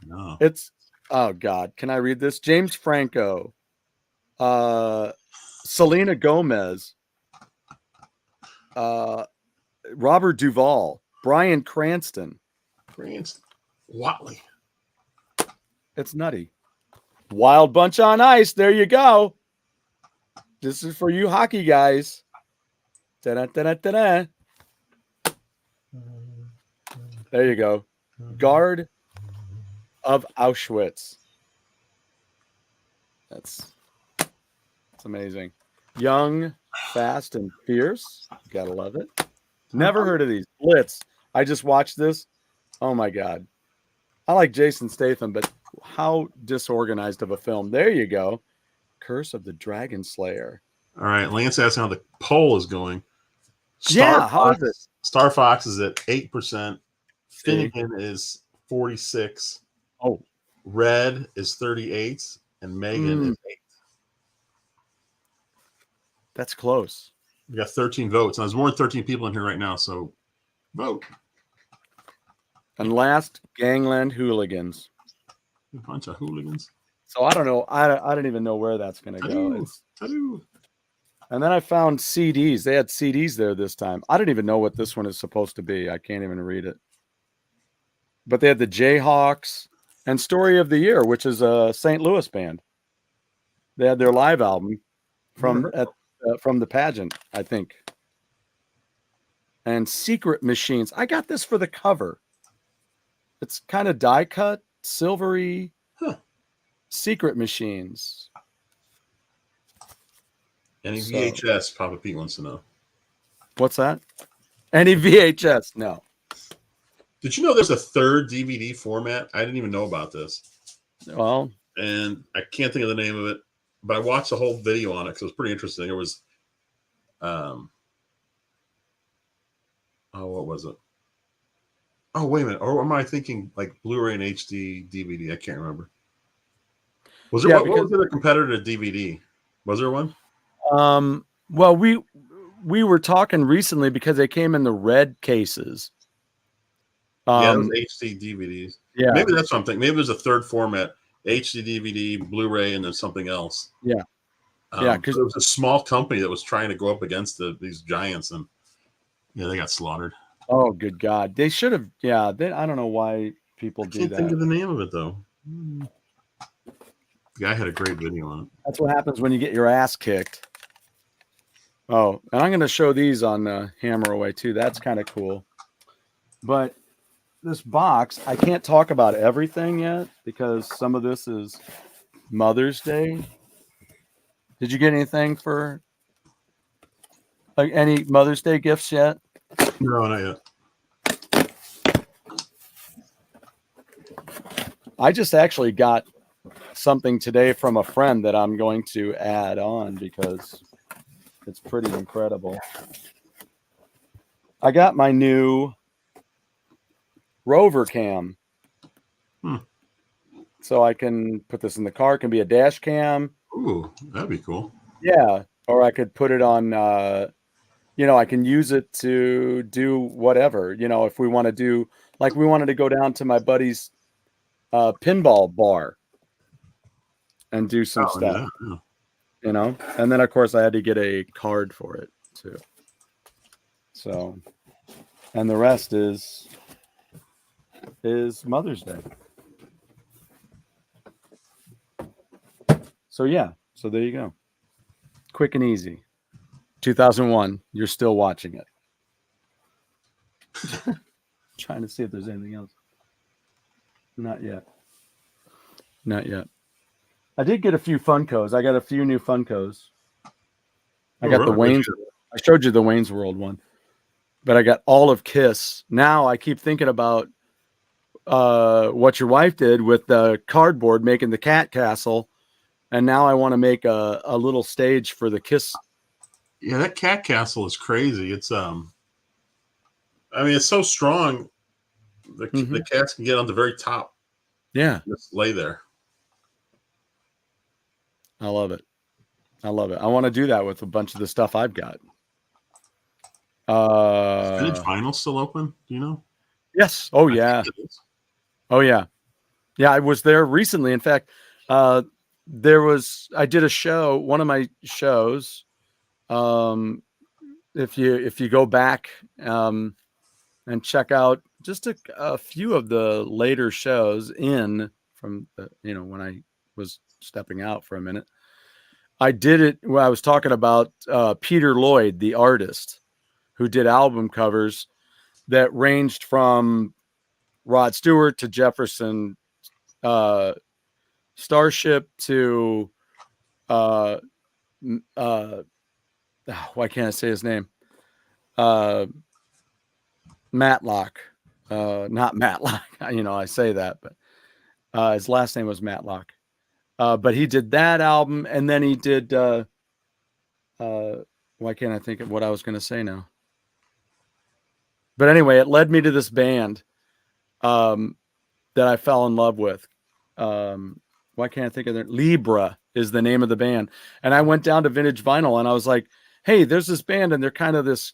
No. It's, oh God, can I read this? James Franco, Selena Gomez, Robert Duvall, Bryan Cranston. Watley. It's nutty. Wild Bunch on Ice. There you go. This is for you hockey guys. Da-da-da-da-da-da. There you go. Guard of Auschwitz. That's amazing. Young, fast, and fierce. Gotta love it. Never heard of these. Blitz. I just watched this. Oh my God. I like Jason Statham, but how disorganized of a film. There you go. Curse of the Dragon Slayer. All right. Lance asking how the poll is going. How is it? Star Fox is at 8%. Finnegan is 46. Oh. Red is 38. And Megan is 8. That's close. We got 13 votes. And there's more than 13 people in here right now, so vote. And last, Gangland Hooligans. A bunch of hooligans. So I don't know. I don't even know where that's going to go. And then I found CDs. They had CDs there this time. I don't even know what this one is supposed to be. I can't even read it. But they had the Jayhawks and Story of the Year, which is a St. Louis band. They had their live album from the pageant, I think. And Secret Machines. I got this for the cover. It's kind of die cut, silvery. Secret Machines. Any VHS, Papa Pete wants to know. What's that? Any VHS? No. Did you know there's a third DVD format? I didn't even know about this. Well, and I can't think of the name of it, but I watched the whole video on it because it was pretty interesting. It was, what was it? Oh, wait a minute. Or am I thinking like Blu-ray and HD DVD? I can't remember. Was there what was the competitor to DVD? Was there one? Well, we were talking recently because they came in the red cases. Yeah, those HD DVDs. Yeah, maybe that's something. Maybe there's a third format HD DVD, Blu-ray, and then something else. Yeah. Yeah, because it was a small company that was trying to go up against these giants, and they got slaughtered. Oh, good God! They should have. Yeah, I don't know why people do that. I can't think of the name of it though. The guy had a great video on it. That's what happens when you get your ass kicked. Oh, and I'm going to show these on Hammer Away too. That's kind of cool. But this box, I can't talk about everything yet because some of this is Mother's Day. Did you get anything for any Mother's Day gifts yet? No, not yet. I just actually got something today from a friend that I'm going to add on because it's pretty incredible. I got my new Rover cam. So I can put this in the car. It can be a dash cam. Ooh, that'd be cool. Yeah. Or I could put it on, I can use it to do whatever, if we want to do, like we wanted to go down to my buddy's pinball bar and do some stuff, yeah. And then of course I had to get a card for it too. So, and the rest is Mother's Day. So yeah, so there you go. Quick and easy. 2001, you're still watching it. Trying to see if there's anything else. Not yet. Not yet. I did get a few Funkos. I got a few new Funkos. I got the Wayne's. I showed you the Wayne's World one. But I got all of Kiss. Now I keep thinking about what your wife did with the cardboard, making the cat castle. And now I want to make a little stage for the Kiss. Yeah, that cat castle is crazy. It's it's so strong. The cats can get on the very top. Yeah, just lay there. I love it. I love it. I want to do that with a bunch of the stuff I've got. Is Vintage Vinyl still open? Do you know? Yes. Oh yeah. Oh yeah. Yeah, I was there recently. In fact, I did a show, one of my shows. If you go back and check out just a few of the later shows from when I was stepping out for a minute, I did it when I was talking about Peter Lloyd, the artist who did album covers that ranged from Rod Stewart to Jefferson Starship to why can't I say his name? Matlock. Not Matlock. I say that, but his last name was Matlock. But he did that album, and then he did why can't I think of what I was going to say now? But anyway, it led me to this band that I fell in love with. Why can't I think of it? Libra is the name of the band. And I went down to Vintage Vinyl and I was like, hey, there's this band and they're kind of this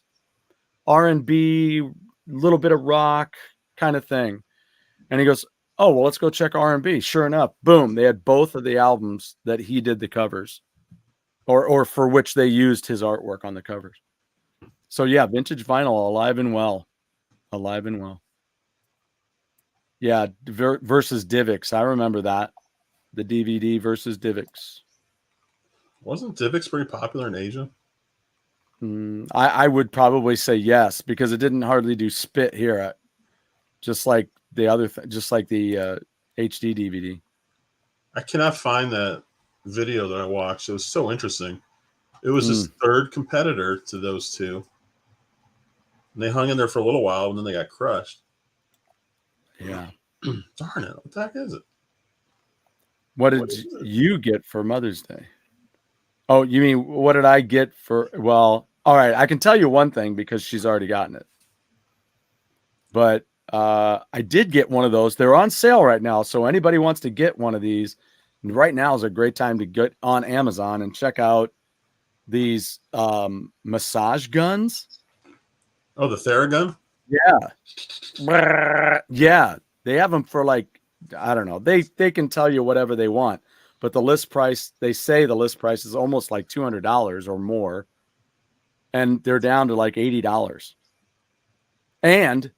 R&B, little bit of rock kind of thing. And he goes, oh, well, let's go check R&B. Sure enough, boom, they had both of the albums that he did the covers or for which they used his artwork on the covers. So yeah, Vintage Vinyl, alive and well. Alive and well. Yeah, versus Divx. I remember that. The DVD versus Divx. Wasn't Divx pretty popular in Asia? I would probably say yes, because it didn't hardly do spit here. Just like the other just like the HD DVD. I cannot find that video that I watched. It was so interesting. It was his third competitor to those two. And they hung in there for a little while, and then they got crushed. Yeah. Darn it. What the heck is it? What did you get for Mother's Day? Oh, you mean what did I get for? Well, all right. I can tell you one thing because she's already gotten it. But I did get one of those. They're on sale right now. So anybody wants to get one of these, right now is a great time to get on Amazon and check out these massage guns. Oh, the Theragun? Yeah. Yeah. They have them for like I don't know. They can tell you whatever they want, but the list price, they say the list price is almost like $200 or more, and they're down to like $80. And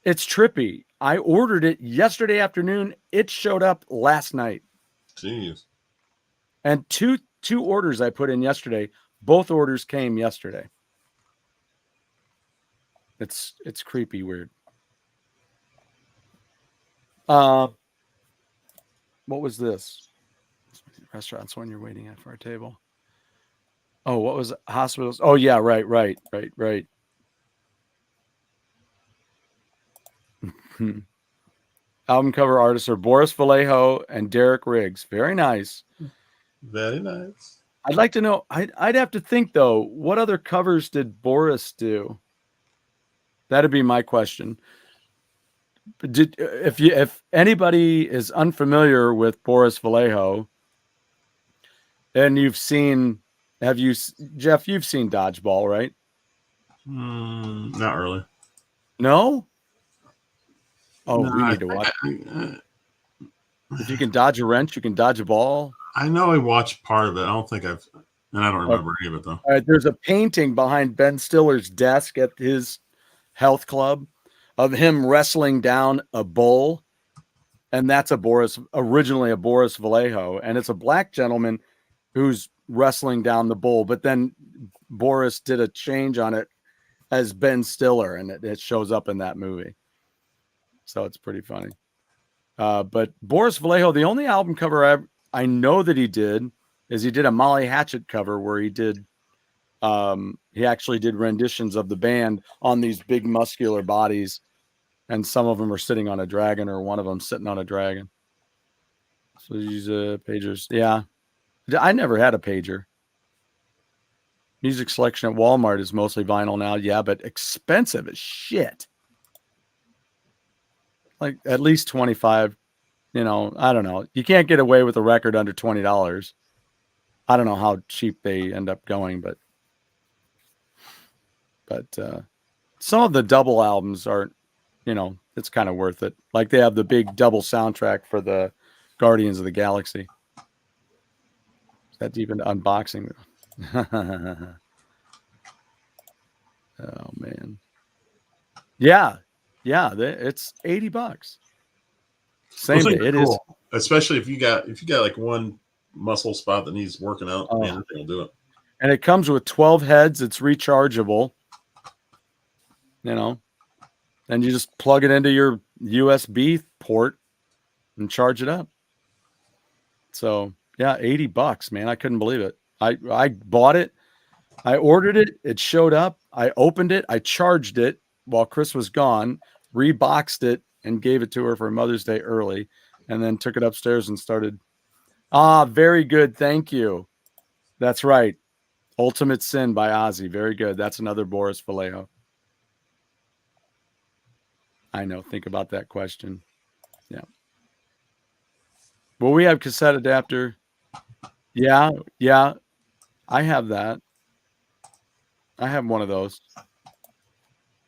it's trippy. I ordered it yesterday afternoon. It showed up last night. Jeez. And two orders I put in yesterday. Both orders came yesterday. It's creepy weird. What was this? Restaurants when you're waiting at for our table. Oh, what was it? Hospitals? Oh yeah, right. Album cover artists are Boris Vallejo and Derek Riggs. Very nice. Very nice. I'd like to know. I'd have to think though. What other covers did Boris do? That'd be my question. If anybody is unfamiliar with Boris Vallejo, and Jeff? You've seen Dodgeball, right? Not really. No. Oh, No, we need to watch. If you can dodge a wrench, you can dodge a ball. I know I watched part of it. I don't remember any of it though. All right, there's a painting behind Ben Stiller's desk at his health club of him wrestling down a bull, and that's originally a Boris Vallejo, and it's a black gentleman who's wrestling down the bull, but then Boris did a change on it as Ben Stiller, and it shows up in that movie. So it's pretty funny. But Boris Vallejo, the only album cover I know that he did is he did a Molly Hatchet cover where he actually did renditions of the band on these big muscular bodies, and some of them are sitting on a dragon, or one of them sitting on a dragon. So these pagers. Yeah. I never had a pager. Music selection at Walmart is mostly vinyl now. Yeah, but expensive as shit. Like at least 25, I don't know. You can't get away with a record under $20. I don't know how cheap they end up going, but some of the double albums are, it's kind of worth it. Like they have the big double soundtrack for the Guardians of the Galaxy. That's even unboxing. Oh man. Yeah. It's $80. Same day. It is. Especially if you got like one muscle spot that needs working out, man, that thing will do it. And it comes with 12 heads. It's rechargeable. And you just plug it into your USB port and charge it up. So yeah, $80, man. I couldn't believe it. I bought it. I ordered it. It showed up. I opened it. I charged it while Chris was gone, reboxed it, and gave it to her for Mother's Day early, and then took it upstairs and started. Very good. Thank you. That's right. Ultimate Sin by Ozzy. Very good. That's another Boris Vallejo. I know. Think about that question. Yeah. Well, we have cassette adapter. Yeah. I have that. I have one of those.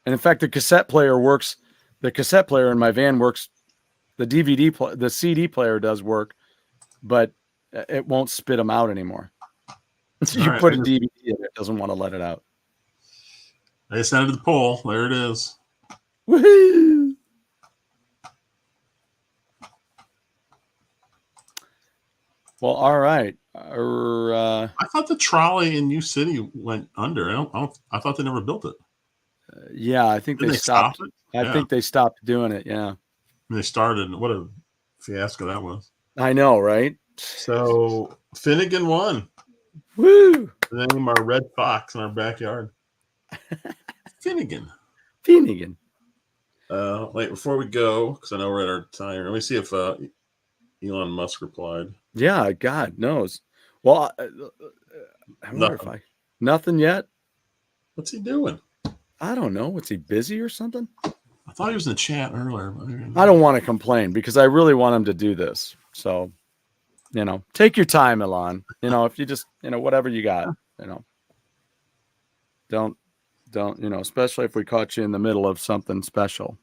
And in fact, the cassette player works. The cassette player in my van works. The CD player does work, but it won't spit them out anymore. So you put a DVD in, it doesn't want to let it out. I just added the poll. There it is. Woohoo! Well, all right. I thought the trolley in New City went under. I thought they never built it. Yeah, I think they stopped. I think they stopped doing it. Yeah, they started. What a fiasco that was. I know, right? So Finnegan won. Woo! Name our red fox in our backyard. Finnegan. Wait, before we go, because I know we're at our time. Let me see if Elon Musk replied. Yeah, God knows. Well, I wonder if nothing yet. What's he doing? I don't know. Was he busy or something? I thought he was in the chat earlier. I don't want to complain because I really want him to do this. So, take your time, Elon. If you just, whatever you got, don't, especially if we caught you in the middle of something special,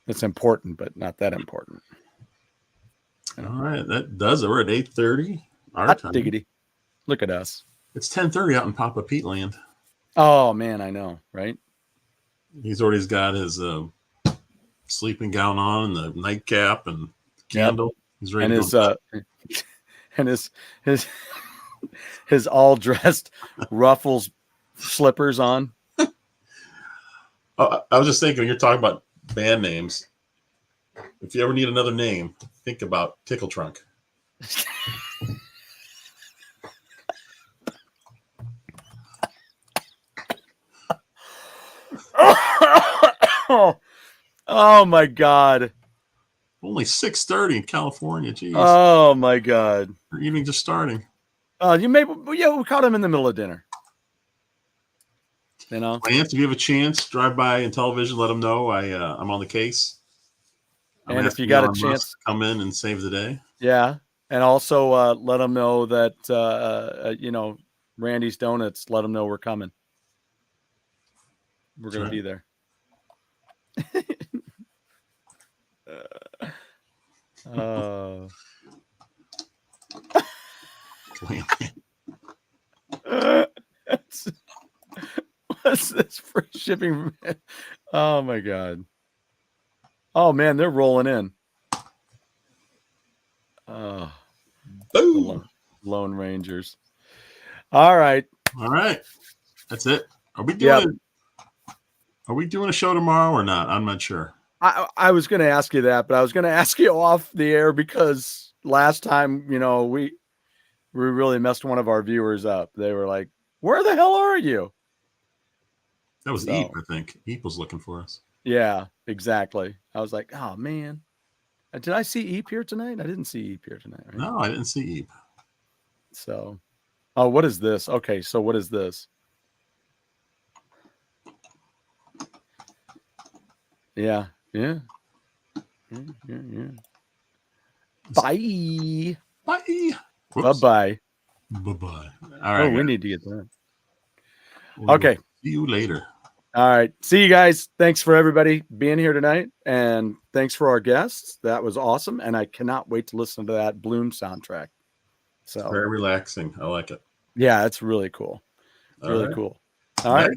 It's important, but not that important. All right, that does it. We're at 8:30 our Hot time. diggity. Look at us. It's 10:30 out in Papa Pete land. Oh man, I know, right? He's already got his sleeping gown on, and the nightcap, and candle. He's ready And to his and his all dressed ruffles slippers on. I was just thinking, you're talking about band names. If you ever need another name, think about Tickle Trunk. Oh my god. Only 6:30 in California. Jeez. Oh my god. Your evening just starting. We caught him in the middle of dinner. You know, Lance, if you have a chance, drive by in television, let them know I'm on the case. I'm and if asking you got a Elon Musk chance, to come in and save the day. yeah, and also let them know that Randy's Donuts. Let them know we're coming. We're going to be there. What's this for shipping? Oh my god. Oh man, they're rolling in. Boom. Lone Rangers. All right. That's it. Are we doing a show tomorrow or not? I'm not sure. I was going to ask you that, but I was going to ask you off the air because last time, we really messed one of our viewers up. They were like, "Where the hell are you?" That was Eep, I think. Eep was looking for us. Yeah, exactly. I was like, "Oh man, did I see Eep here tonight? I didn't see Eep here tonight." Right? No, I didn't see Eep. So, what is this? Okay, so what is this? Yeah. Bye. Bye. Bye-bye. Bye-bye. All right. We need to get that. Okay. See you later. All right. See you guys. Thanks for everybody being here tonight. And thanks for our guests. That was awesome. And I cannot wait to listen to that Bloom soundtrack. So Very relaxing. I like it. Yeah, it's really cool. Really cool. All right.